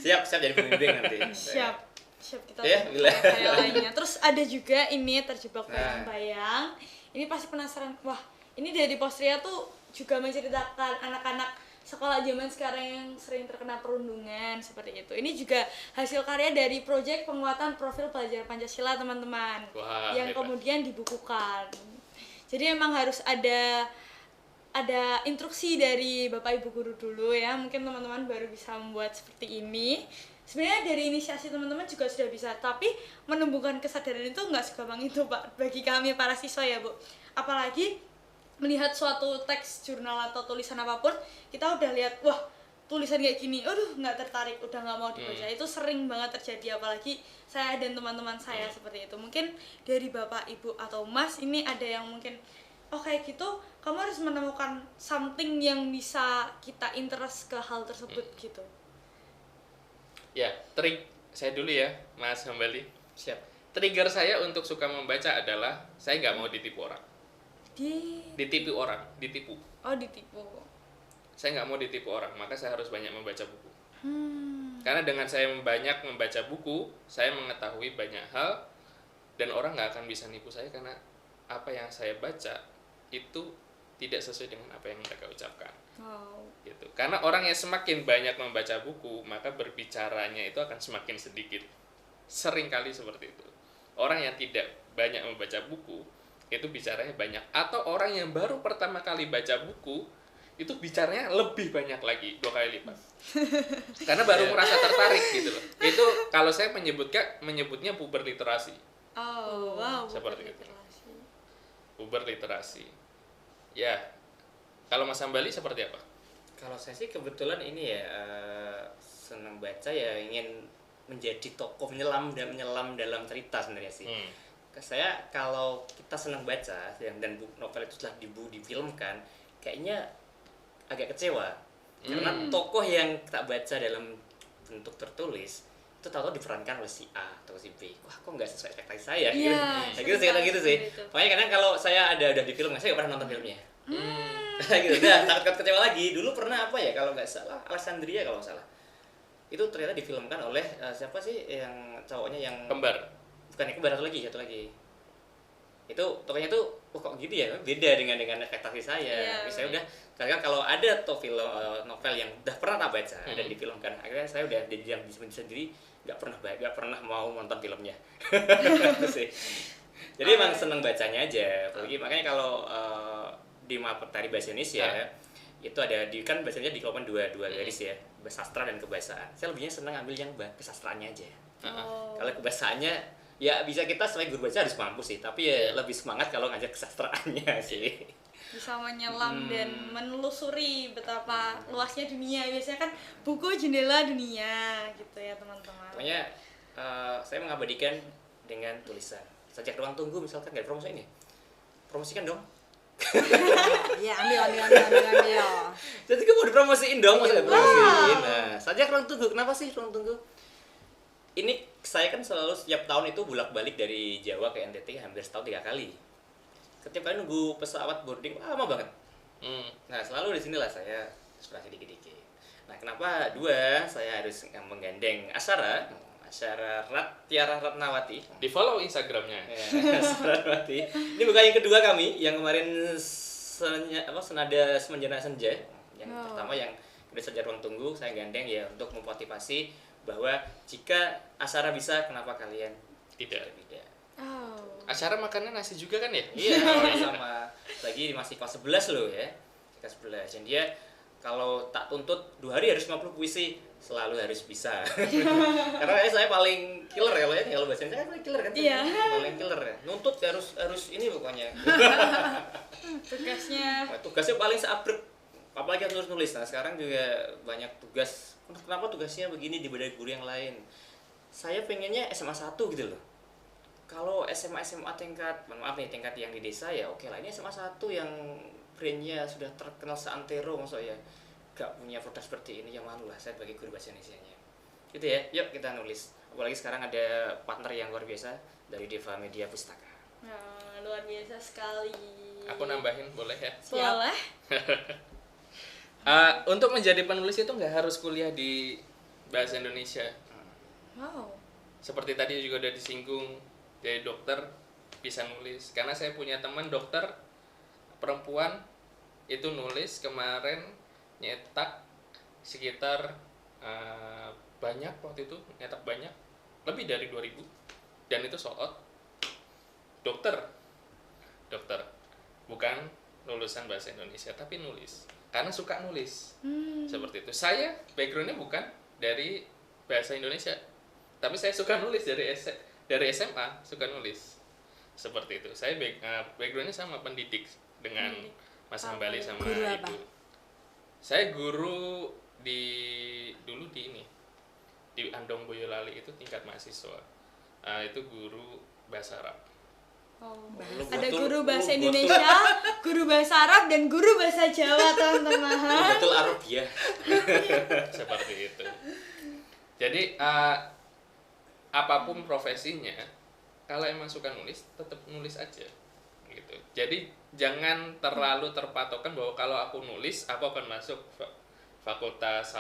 Siap jadi pembimbing nanti. Siap kita Ya, bila. lainnya. Terus ada juga ini terjebak Nah. bayang-bayang. Ini pasti penasaran. Wah, ini dari Postria tuh juga menceritakan anak-anak sekolah zaman sekarang yang sering terkena perundungan seperti itu. Ini juga hasil karya dari proyek penguatan profil pelajar Pancasila, teman-teman. Wah, yang hebat. kemudian dibukukan. Jadi emang harus ada instruksi dari Bapak Ibu guru dulu ya. Mungkin teman-teman baru bisa membuat seperti ini. Sebenarnya dari inisiasi teman-teman juga sudah bisa, tapi menumbuhkan kesadaran itu nggak segampang itu, Pak, bagi kami para siswa ya, Bu. Apalagi melihat suatu teks jurnal atau tulisan apapun, kita udah lihat, wah, tulisan kayak gini, aduh, nggak tertarik, udah nggak mau dibaca. Itu sering banget terjadi, apalagi saya dan teman-teman saya seperti itu. Mungkin dari Bapak, Ibu, atau Mas, ini ada yang mungkin, oh kayak gitu, kamu harus menemukan something yang bisa kita interest ke hal tersebut gitu. Ya, trik saya dulu ya, Mas Hambali. Siap. Trigger saya untuk suka membaca adalah saya nggak mau ditipu orang. Ditipu orang, ditipu. Oh, ditipu. Saya nggak mau ditipu orang, maka saya harus banyak membaca buku. Karena dengan saya banyak membaca buku, saya mengetahui banyak hal dan orang nggak akan bisa nipu saya karena apa yang saya baca itu tidak sesuai dengan apa yang mereka ucapkan. Wow. Gitu. Karena orang yang semakin banyak membaca buku, maka berbicaranya itu akan semakin sedikit. Sering kali seperti itu. Orang yang tidak banyak membaca buku, itu bicaranya banyak. Atau orang yang baru pertama kali baca buku, itu bicaranya lebih banyak lagi, 2 kali lipat. Karena baru merasa tertarik gitu loh. Itu kalau saya menyebutnya puber literasi. Oh, wow. Seperti bukan itu. literasi. Puber literasi. Ya. Kalau Mas Hambali seperti apa? Kalau saya sih kebetulan ini ya senang baca ya, ingin menjadi tokoh menyelam dalam cerita sebenarnya sih. Saya kalau kita senang baca dan novel itu setelah difilmkan, kayaknya agak kecewa karena tokoh yang kita baca dalam bentuk tertulis itu tahu-tahu diperankan oleh si A atau si B. Wah, kok nggak sesuai ekspektasi saya? Iya, Gitu sih, gitu sih. seperti itu. Makanya kadang kalau saya udah di film, saya nggak pernah nonton filmnya. Gitu, udah takut kecewa lagi. Dulu pernah apa ya, kalau nggak salah Alexandria kalau nggak salah, itu ternyata difilmkan oleh siapa sih yang cowoknya yang Kembar. bukan yang kembar, satu lagi itu tokohnya tuh kok gitu ya, beda dengan ekspektasi saya. Iya. Saya udah kadang kalau ada novel yang udah pernah tak baca dan difilmkan, akhirnya saya udah jadi yang sendiri nggak pernah mau nonton filmnya. Gitu sih. Jadi emang seneng bacanya aja. Apalagi makanya kalau di materi bahasa Indonesia itu ada kan bahasanya dikelompokkan dua garis ya, sastra dan kebahasaan. Saya lebihnya seneng ambil yang kesastraannya aja. Kalau kebahasaannya ya bisa, kita sebagai guru bahasa harus mampu sih, tapi ya lebih semangat kalau ngajar kesastraannya sih. Bisa menyelam dan menelusuri betapa luasnya dunia. Biasanya kan buku jendela dunia gitu ya, teman-teman. Pokoknya saya mengabadikan dengan tulisan. Sajak Ruang Tunggu misalkan, nggak promosi ini, promosikan dong. Ya, ambil. Jadi kan mau dipromosiin dong, masa nggak promosiin. Nah, Sajak Ruang Tunggu, kenapa sih Ruang Tunggu? Ini saya kan selalu setiap tahun itu bolak-balik dari Jawa ke NTT hampir setahun 3 kali. Setiap kali nunggu pesawat boarding lama banget. Nah, selalu di sinilah saya inspirasi dikit-dikit. Nah, kenapa saya harus menggandeng Asyara Tiara Ratnawati. Di follow Instagramnya. Ya, Asyara Ratnawati. Ini bukan yang kedua kami, yang kemarin senada Semenjana Senja. Yang pertama yang udah Sajak Ruang Tunggu saya gandeng ya untuk memotivasi bahwa jika Asyara bisa, kenapa kalian Tidak. Asyara makannya nasi juga kan ya? Iya, sama lagi masih kelas 11 loh ya. Kelas 11. Dan dia kalau tak tuntut 2 hari harus 50 puisi, selalu harus bisa. Karena saya paling killer kalau bahasa saya paling killer kan. Iya. Paling killer ya. Nuntut harus ini pokoknya. Tugasnya Tugasnya paling seabrek apalagi harus nulis. Nah sekarang juga banyak tugas, kenapa tugasnya begini dibanding guru yang lain. Saya pengennya SMA 1 gitu loh. Kalau SMA tingkat, maaf nih, tingkat yang di desa ya oke lah, ini SMA 1 yang brandnya sudah terkenal seantero, maksudnya gak punya produk seperti ini, yang malu lah saya bagi guru bahasa Indonesianya gitu ya. Yuk kita nulis, apalagi sekarang ada partner yang luar biasa dari Deva Media Pustaka. Nah, luar biasa sekali. Aku nambahin boleh ya? Boleh. Untuk menjadi penulis itu nggak harus kuliah di bahasa Indonesia. Wow. Seperti tadi juga udah disinggung, dari dokter bisa nulis. Karena saya punya teman dokter perempuan itu nulis kemarin, nyetak sekitar banyak waktu itu, nyetak banyak, lebih dari 2000, dan itu sold out. Dokter bukan lulusan bahasa Indonesia tapi nulis karena suka nulis. Seperti itu. Saya backgroundnya bukan dari bahasa Indonesia tapi saya suka nulis dari SMA, suka nulis. Seperti itu. Saya backgroundnya sama pendidik dengan Mas Hambali sama Guru apa? Ibu. Saya guru dulu di Andong Boyolali, itu tingkat mahasiswa. Itu guru bahasa Arab. Oh, Lu ada betul- guru bahasa lu betul- Indonesia, guru bahasa Arab, dan guru bahasa Jawa, teman-teman. Betul Arab ya. Seperti itu. Jadi apapun profesinya, kalau emang suka nulis, tetap nulis aja gitu. Jadi jangan terlalu terpatokan bahwa kalau aku nulis aku akan masuk fakultas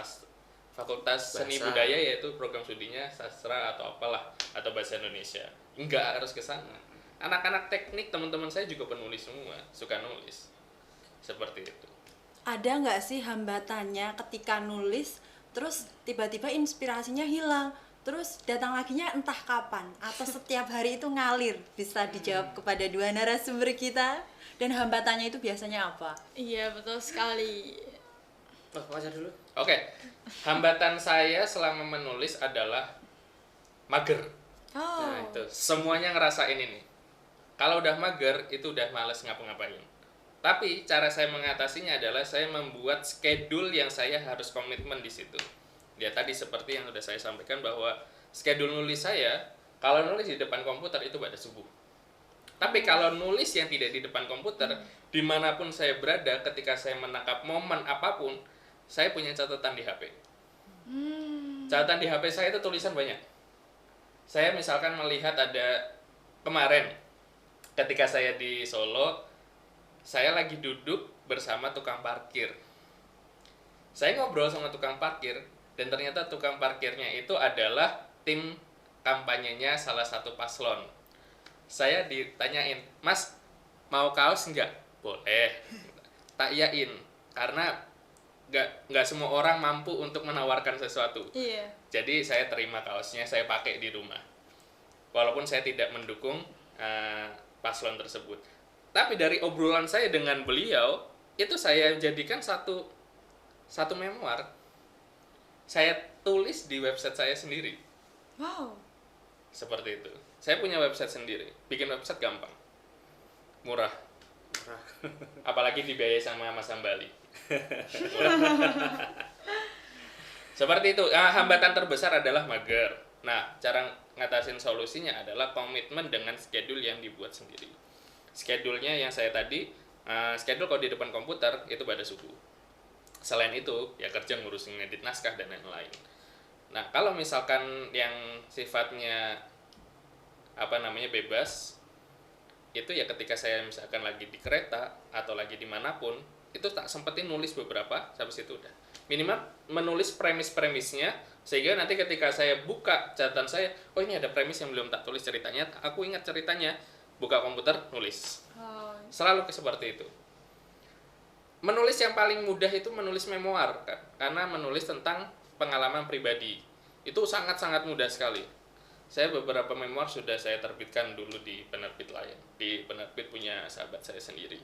seni Bahasa. budaya, yaitu program studinya sastra atau apalah, atau bahasa Indonesia. Enggak harus ke sana. Anak-anak teknik teman-teman saya juga penulis semua, suka nulis. Seperti itu. Ada nggak sih hambatannya ketika nulis terus tiba-tiba inspirasinya hilang, terus datang laginya entah kapan atau setiap hari itu ngalir? Bisa dijawab kepada dua narasumber kita, dan hambatannya itu biasanya apa? Iya, betul sekali. Baca dulu. Oke. Hambatan saya selama menulis adalah mager. Oh. Nah, itu semuanya ngerasain ini. Kalau udah mager itu udah males ngapa-ngapain. Tapi cara saya mengatasinya adalah saya membuat schedule yang saya harus komitmen di situ. Ya tadi seperti yang sudah saya sampaikan bahwa schedule nulis saya, kalau nulis di depan komputer itu pada subuh. Tapi kalau nulis yang tidak di depan komputer, dimanapun saya berada, ketika saya menangkap momen apapun, saya punya catatan di HP. Catatan di HP saya itu tulisan banyak. Saya misalkan melihat ada kemarin, ketika saya di Solo, saya lagi duduk bersama tukang parkir. Saya ngobrol sama tukang parkir, dan ternyata tukang parkirnya itu adalah tim kampanyenya salah satu paslon. Saya ditanyain, "Mas, mau kaos nggak?" "Boleh." Tak iyain, karena nggak semua orang mampu untuk menawarkan sesuatu. Iya. Jadi saya terima kaosnya, saya pakai di rumah. Walaupun saya tidak mendukung paslon tersebut. Tapi dari obrolan saya dengan beliau, itu saya jadikan satu memoir. Saya tulis di website saya sendiri. Wow. Seperti itu. Saya punya website sendiri. Bikin website gampang. Murah. Apalagi dibiayai sama Mas Hambali. Seperti itu. Hambatan terbesar adalah mager. Nah, cara ngatasin solusinya adalah komitmen dengan schedule yang dibuat sendiri. Schedule-nya yang saya tadi, schedule kalau di depan komputer itu pada subuh. Selain itu, ya kerja ngurusin ngedit naskah dan lain-lain. Nah, kalau misalkan yang sifatnya bebas, itu ya ketika saya misalkan lagi di kereta atau lagi dimanapun, itu tak sempetin nulis beberapa, habis itu udah. Minimal menulis premis-premisnya, sehingga nanti ketika saya buka catatan saya, oh ini ada premis yang belum tak tulis ceritanya, aku ingat ceritanya, buka komputer, nulis. Oh. Selalu seperti itu. Menulis yang paling mudah itu menulis memoir, karena menulis tentang pengalaman pribadi. Itu sangat-sangat mudah sekali. Saya beberapa memoir sudah saya terbitkan dulu di penerbit lain, di penerbit punya sahabat saya sendiri.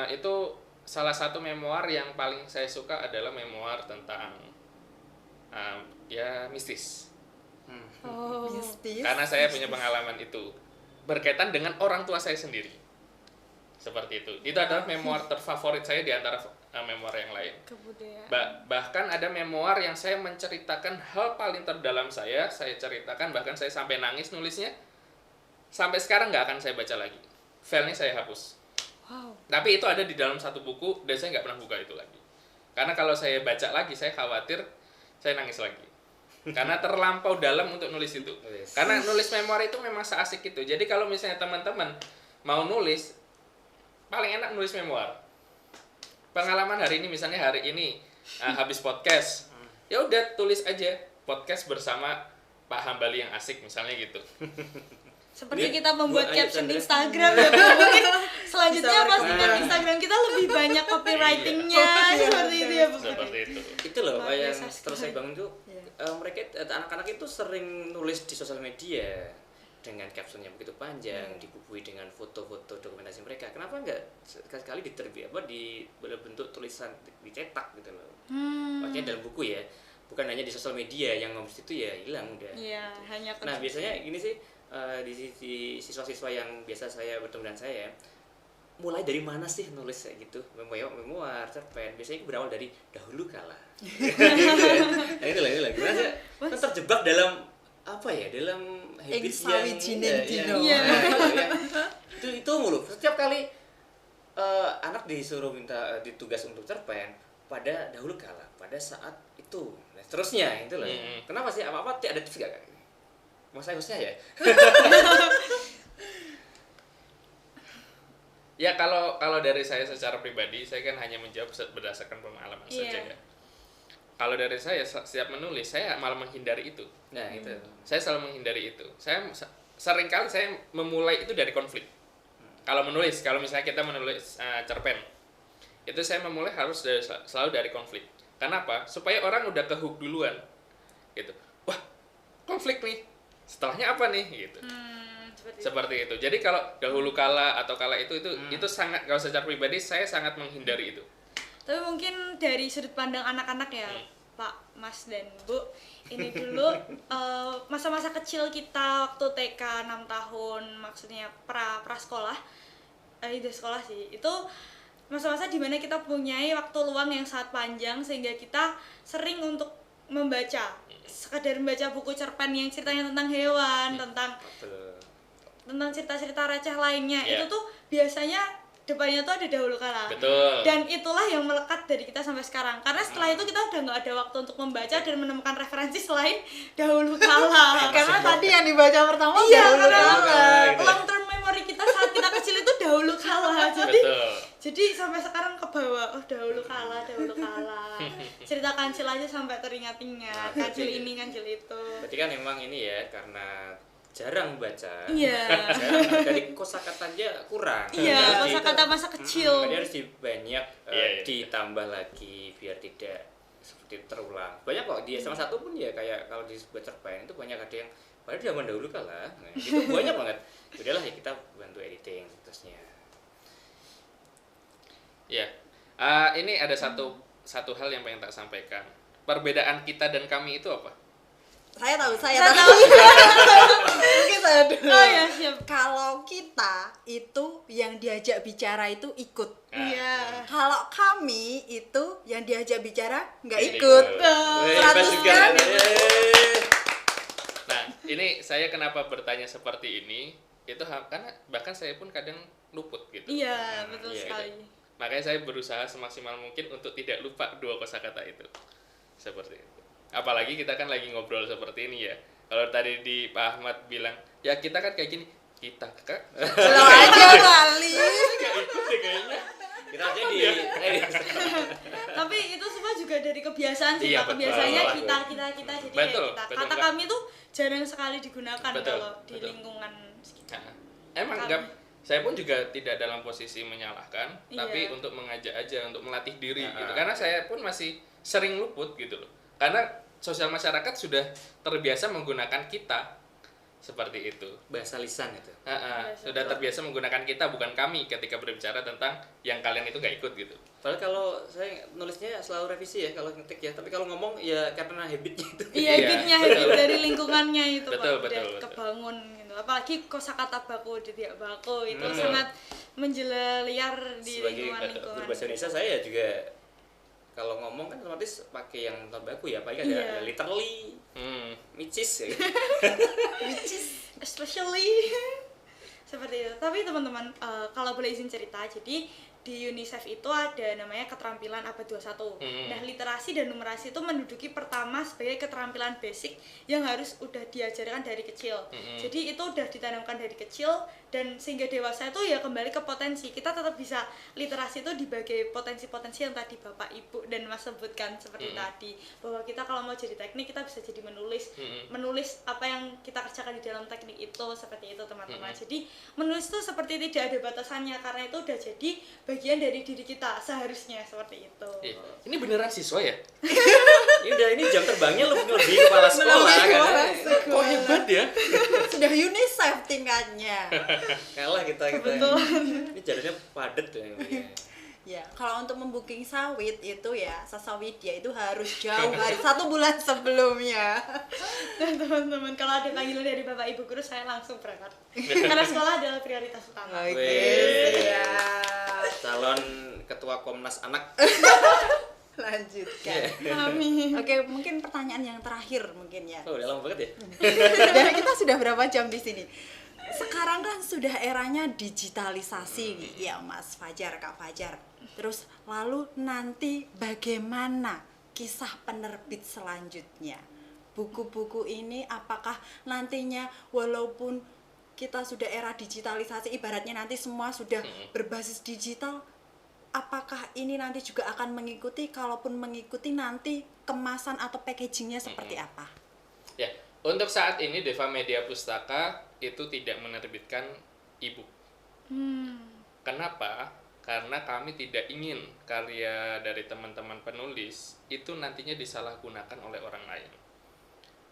Itu salah satu memoir yang paling saya suka adalah memoir tentang mistis. Oh. Mistis. Karena saya punya pengalaman itu berkaitan dengan orang tua saya sendiri. Seperti itu. Itu adalah memoir terfavorit saya di antara memoir yang lain. Kebudayaan. Bahkan ada memoir yang saya menceritakan hal paling terdalam saya ceritakan, bahkan saya sampai nangis nulisnya. Sampai sekarang nggak akan saya baca lagi. Filenya saya hapus. Wow. Tapi itu ada di dalam satu buku dan saya nggak pernah buka itu lagi. Karena kalau saya baca lagi, saya khawatir saya nangis lagi. Karena terlampau dalam untuk nulis itu. Karena nulis memoir itu memang seasik itu. Jadi kalau misalnya teman-teman mau nulis, paling enak nulis memoir. Pengalaman hari ini, misalnya hari ini habis podcast, ya udah tulis aja podcast bersama Pak Hambali yang asik misalnya gitu. Seperti Ini kita membuat buat caption Ayu, Instagram ya Bu. Mungkin selanjutnya Bisa pastikan Instagram kita lebih banyak copywritingnya seperti itu ya Bu. Seperti itu. Itu loh Luar yang biasa terus saya bangun tuh mereka anak-anak itu sering nulis di sosial media dengan caption yang begitu panjang, dibubuhi dengan foto-foto dokumentasi mereka. Kenapa enggak sekali-kali di bentuk tulisan dicetak gitu loh. Maksudnya dalam buku ya, bukan hanya di sosial media yang ngomong itu ya hilang udah. Iya, hanya Nah, biasanya ini sih di sisi siswa-siswa yang biasa saya bertemu dengan saya, mulai dari mana sih nulis kayak gitu? Memoir, cerpen. Biasanya itu berawal dari dahulu kala. Nah, itulah. Gimana sih? Kan terjebak dalam apa ya? Dalam habit yang itu mulu. Setiap kali anak disuruh minta ditugas untuk cerpen pada dahulu kala, pada saat itu. Nah, seterusnya itu loh. Kenapa sih? Apa-apa ada tips gak? Mas Agusnya ya? Ya kalau dari saya secara pribadi, saya kan hanya menjawab berdasarkan pengalaman saja ya. Kalau dari saya setiap menulis, saya malah menghindari itu. Nah, itu. Saya selalu menghindari itu. Saya seringkali saya memulai itu dari konflik. Kalau menulis, kalau misalnya kita menulis cerpen, itu saya memulai harus selalu dari konflik. Kenapa? Supaya orang udah ke hook duluan. Gitu. Wah, konflik nih. Setelahnya apa nih? Gitu. Seperti itu. Jadi kalau dahulu kala atau kala itu sangat, kalau secara pribadi saya sangat menghindari itu. Tapi mungkin dari sudut pandang anak-anak ya, Pak, Mas dan Bu, ini dulu masa-masa kecil kita waktu TK 6 tahun, maksudnya prasekolah, itu sekolah sih. Itu masa-masa dimana kita punyai waktu luang yang sangat panjang sehingga kita sering untuk membaca, sekadar membaca buku cerpen yang ceritanya tentang hewan, tentang cerita-cerita receh lainnya. Itu tuh biasanya depannya tuh ada dahulu kala. Betul. Dan itulah yang melekat dari kita sampai sekarang. Karena setelah itu kita udah nggak ada waktu untuk membaca dan menemukan referensi selain dahulu kala. Karena tadi yang dibaca pertama Iya, dahulu karena kala. long term memory kita saat kita kecil itu dahulu kala. Jadi sampai sekarang ke bawah, oh dahulu kala. Cerita kancil aja sampai teringat-ingat. Kancil ini, kancil itu. Berarti kan memang ini ya, karena jarang baca. Iya. Dari kosakatanya kurang. Iya, kosakata masa kecil. Jadi harus banyak ditambah lagi biar tidak seperti terulang. Banyak kok di SMA 1 pun ya, kayak kalau di sebuah cerpen itu banyak ada yang padahal zaman dahulu kala. Nah, itu banyak banget. Udahlah ya, kita bantu editing terusnya. Ya. Ini ada satu hal yang pengen tak sampaikan. Perbedaan kita dan kami itu apa? Saya tahu. Mungkin saya dulu. Oh ya, siap. Kalau kita itu yang diajak bicara itu ikut. Iya. Kalau kami itu yang diajak bicara nggak ikut. Hebat juga. Nah, ini saya kenapa bertanya seperti ini? Itu karena bahkan saya pun kadang luput gitu. Iya, betul Iya, sekali. gitu. Makanya saya berusaha semaksimal mungkin untuk tidak lupa dua kosakata itu. Seperti itu. Apalagi kita kan lagi ngobrol seperti ini ya. Kalau tadi di Pak Ahmad bilang, ya kita kan kayak gini. Kita kak. Selalu aja kali. Gak ikut deh kayaknya. Kita aja di Tapi itu semua juga dari kebiasaan sih, Iya, Pak. Kebiasaannya betul. kita jadi Betul, kita. betul, Kata Kak. kami tuh jarang sekali digunakan Betul, kalau di betul. lingkungan sekitar. Emang Kami. enggak, saya pun juga tidak dalam posisi menyalahkan, Iya. tapi untuk mengajak aja, untuk melatih diri gitu. Karena saya pun masih sering luput gitu loh. Karena sosial masyarakat sudah terbiasa menggunakan kita seperti itu. bahasa lisan itu. Sudah terbiasa menggunakan kita, bukan kami ketika berbicara tentang yang kalian itu gak ikut gitu. Padahal kalau saya nulisnya selalu revisi ya kalau ngetik ya, tapi kalau ngomong ya karena habitnya itu. Iya, habitnya habit dari lingkungannya itu Betul, Pak. betul, Udah betul. kebangun gitu. Apalagi kosakata baku di tiap baku itu Betul. sangat menjelaliar di Sebagai lingkungan. guru bahasa Indonesia saya juga kalau ngomong kan otomatis pakai yang baku ya, paling ada, Iya. ada literally, micis ya. which is especially seperti itu. Tapi teman-teman, kalau boleh izin cerita, jadi di UNICEF itu ada namanya keterampilan abad 21. Nah, literasi dan numerasi itu menduduki pertama sebagai keterampilan basic yang harus udah diajarkan dari kecil. Jadi itu udah ditanamkan dari kecil, dan sehingga dewasa itu ya kembali ke potensi. Kita tetap bisa literasi itu dibagi potensi-potensi yang tadi Bapak Ibu dan Mas sebutkan seperti tadi, bahwa kita kalau mau jadi teknik kita bisa jadi menulis apa yang kita kerjakan di dalam teknik itu, seperti itu teman-teman. Jadi menulis itu seperti tidak ada batasannya, karena itu udah jadi bagian dari diri kita seharusnya, seperti itu. Iya. Ini beneran siswa ya? Ini jam terbangnya lebih kepala sekolah kan. Kok hebat ya? Sudah UNICEF tingkatnya. Kalah kita. Kebetulan. Ini jadinya padat ya. Ya, kalau untuk membooking sawit itu ya, Sasawidya itu harus jauh hari 1 bulan sebelumnya. Dan teman-teman, kalau ada panggilan dari Bapak Ibu guru, saya langsung berangkat. Karena sekolah adalah prioritas utama. Oke, Wih. siap. Calon ketua Komnas Anak. Lanjutkan. Amin. Oke, mungkin pertanyaan yang terakhir mungkin ya. Oh, udah lama banget ya. Dan kita sudah berapa jam di sini? Sekarang kan sudah eranya digitalisasi ya Mas Fajar, Kak Fajar. Terus lalu nanti bagaimana kisah penerbit selanjutnya? Buku-buku ini apakah nantinya walaupun kita sudah era digitalisasi, ibaratnya nanti semua sudah berbasis digital, apakah ini nanti juga akan mengikuti, kalaupun mengikuti nanti kemasan atau packagingnya seperti apa? Ya, untuk saat ini Deva Media Pustaka itu tidak menerbitkan e-book. Kenapa? Karena kami tidak ingin karya dari teman-teman penulis itu nantinya disalahgunakan oleh orang lain.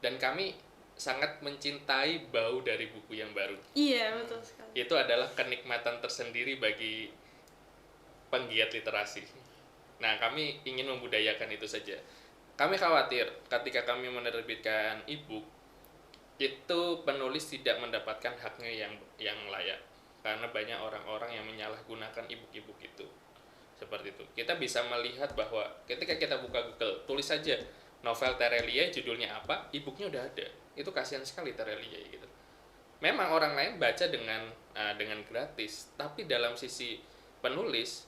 Dan kami sangat mencintai bau dari buku yang baru. Iya, betul sekali. Itu adalah kenikmatan tersendiri bagi penggiat literasi. Nah, kami ingin membudayakan itu saja. Kami khawatir ketika kami menerbitkan e-book, itu penulis tidak mendapatkan haknya yang layak. Karena banyak orang-orang yang menyalahgunakan e-book itu. Seperti itu. Kita bisa melihat bahwa ketika kita buka Google, tulis saja novel Terelie, judulnya apa, e-booknya udah ada. Itu kasihan sekali Terelie gitu. Memang orang lain baca dengan gratis, tapi dalam sisi penulis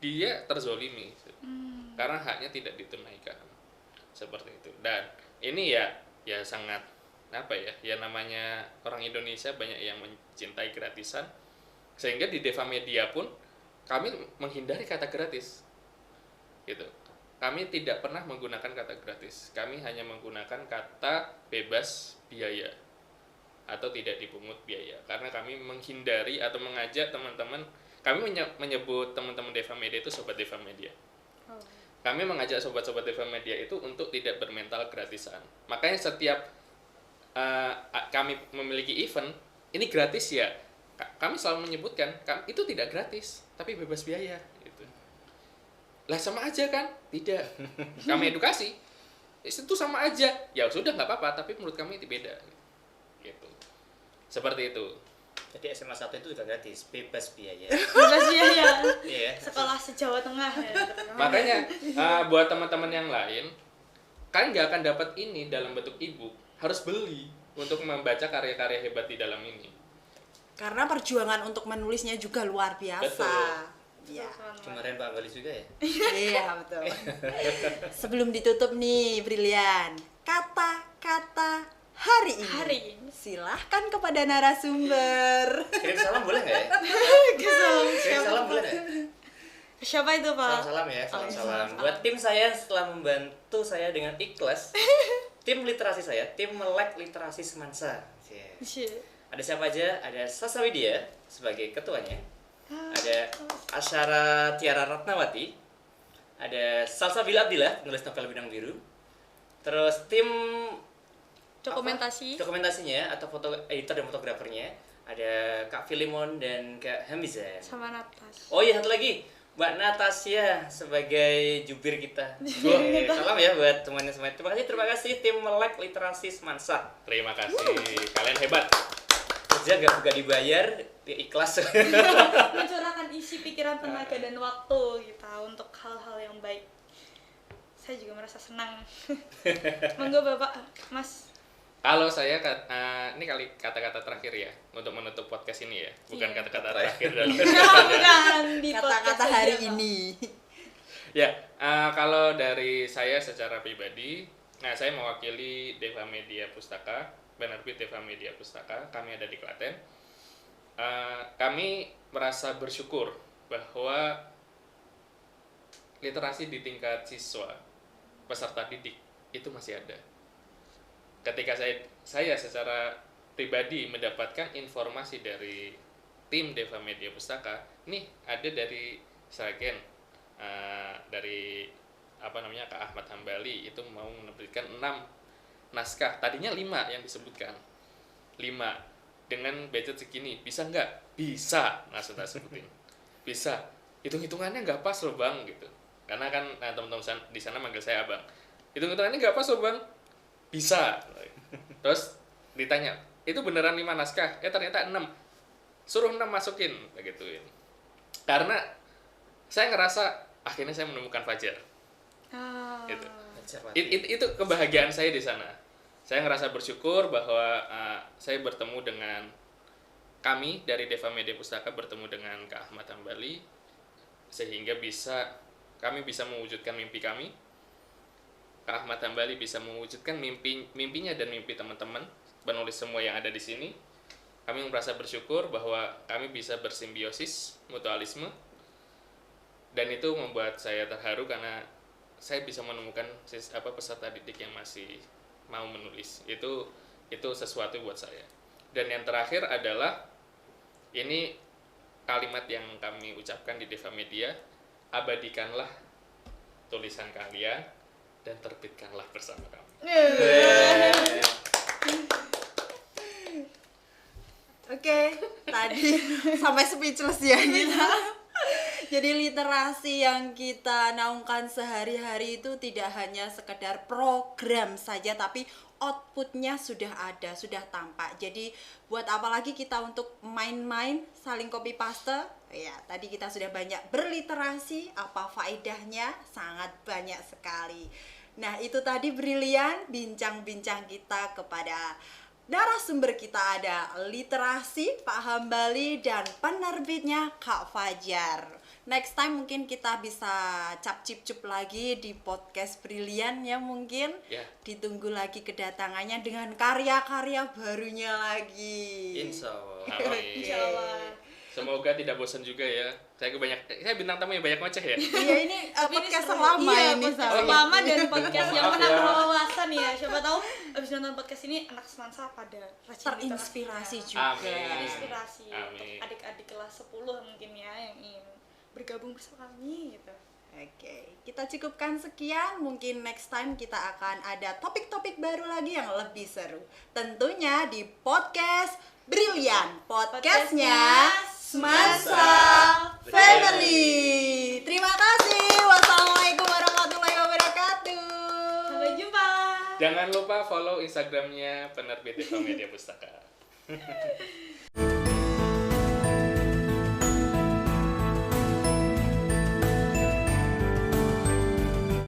dia terzolimi karena haknya tidak ditunaikan, seperti itu. Dan ini ya sangat ya namanya orang Indonesia banyak yang mencintai gratisan, sehingga di Deva Media pun kami menghindari kata gratis gitu. Kami tidak pernah menggunakan kata gratis, kami hanya menggunakan kata bebas biaya atau tidak dipungut biaya, karena kami menghindari atau mengajak teman-teman. Kami menyebut teman-teman Deva Media itu Sobat Deva Media. Kami mengajak sobat-sobat Deva Media itu untuk tidak bermental gratisan. Makanya setiap kami memiliki event, ini gratis ya, kami selalu menyebutkan, itu tidak gratis, tapi bebas biaya. Gitu. Lah sama aja kan? Tidak. Kami edukasi, itu sama aja. Ya sudah nggak apa-apa, tapi menurut kami itu beda. Gitu. Seperti itu. Jadi SMA 1 itu juga gratis, bebas biaya. Bebas biaya. Iya. Sekolah se-Jawa Tengah ya. Makanya buat teman-teman yang lain, kalian nggak akan dapat ini dalam bentuk e-book, harus beli untuk membaca karya-karya hebat di dalam ini. Karena perjuangan untuk menulisnya juga luar biasa. Betul. Ya. Kemarin Pak Galis juga ya. Iya, betul. Sebelum ditutup nih, Brilian. Kata-kata hari ini. Silahkan kepada narasumber. Kirim salam boleh nggak ya? Kirim salam boleh nggak? Siapa itu, Pak? Salam ya, salam. Buat tim saya setelah membantu saya dengan ikhlas, tim literasi saya, tim melek literasi Semansa. Ada siapa aja? Ada Sasawidya sebagai ketuanya. Ada Asyara Tiara Ratnawati. Ada Salsabila Abdillah, penulis novel Bidang Biru. Terus tim dokumentasinya atau editor dan fotografernya ada Kak Filimon dan Kak Hamizah. Sama Natas. Oh iya, satu lagi Mbak Natasya sebagai jubir kita. Salam ya buat temannya semuanya. Terima kasih tim melek literasi Semansa. Terima kasih, kalian hebat. Kerja gak dibayar, ya ikhlas. Mencurahkan isi pikiran, tenaga dan waktu kita untuk hal-hal yang baik. Saya juga merasa senang. Monggo Bapak, Mas. Kalau saya ini kali kata-kata terakhir ya untuk menutup podcast ini ya, bukan Iya. kata-kata terakhir dalam Bukan di Kata-kata podcast hari aja, Pak. ini. Ya, kalau dari saya secara pribadi, saya mewakili Deva Media Pustaka, penerbit Deva Media Pustaka. Kami ada di Klaten. Kami merasa bersyukur bahwa literasi di tingkat siswa, peserta didik itu masih ada. Ketika saya secara pribadi mendapatkan informasi dari tim Deva Media Pustaka, nih ada dari Sragen, dari Kak Ahmad Hambali itu mau menerbitkan 6 naskah, tadinya 5 yang disebutkan, 5 dengan budget segini, bisa nggak? Bisa, sudah sebutin, bisa. Hitung-hitungannya nggak pas loh bang, gitu. Karena kan teman-teman di sana manggil saya abang. Hitung-hitungannya nggak pas loh bang, bisa. Terus ditanya, itu beneran 5 naskah? Ternyata 6. Suruh 6 masukin, begituin. Karena saya ngerasa akhirnya saya menemukan Fajar. Gitu. Itu kebahagiaan saya di sana. Saya ngerasa bersyukur bahwa saya bertemu dengan kami dari Deva Media Pustaka, bertemu dengan Kak Ahmad Hambali, sehingga kami bisa mewujudkan mimpi kami. Kak Ahmad Hambali bisa mewujudkan mimpinya dan mimpi teman-teman penulis semua yang ada di sini. Kami merasa bersyukur bahwa kami bisa bersimbiosis, mutualisme, dan itu membuat saya terharu karena saya bisa menemukan peserta didik yang masih mau menulis. Itu sesuatu buat saya. Dan yang terakhir adalah ini kalimat yang kami ucapkan di Deva Media, abadikanlah tulisan kalian dan terbitkanlah bersama kami. Oke, tadi sampai speechless ya kita. Jadi literasi yang kita naungkan sehari-hari itu tidak hanya sekedar program saja, tapi outputnya sudah ada, sudah tampak. Jadi buat apa lagi kita untuk main-main saling copy paste? Ya, tadi kita sudah banyak berliterasi, apa faedahnya? Sangat banyak sekali. Nah, itu tadi brilian bincang-bincang kita kepada narasumber kita, ada literasi Pak Hambali dan penerbitnya Kak Fajar. Next time mungkin kita bisa cap-cip-cup lagi di podcast brilian ya mungkin. Ya. Ditunggu lagi kedatangannya dengan karya-karya barunya lagi. Insya Allah. Amin. Insya Allah. Semoga tidak bosan juga ya. Saya bintang tamu yang banyak ngoceh ya. Iya, ini podcast seru. terlama Iya, ini podcast saya. terlama dan podcast yang Maaf menambah ya. wawasan ya. Siapa tahu abis nonton podcast ini anak semansa pada rajin Terinspirasi literasi. juga. Amin. Inspirasi untuk Amin. adik-adik kelas 10 mungkin ya yang ingin bergabung bersama kami gitu. Oke, kita cukupkan sekian. Mungkin next time kita akan ada topik-topik baru lagi yang lebih seru. Tentunya di podcast Brilian, podcastnya Semansa Family. Terima kasih. Wassalamualaikum warahmatullahi wabarakatuh. Sampai jumpa. Jangan lupa follow Instagramnya penerbit Deva Media Pustaka.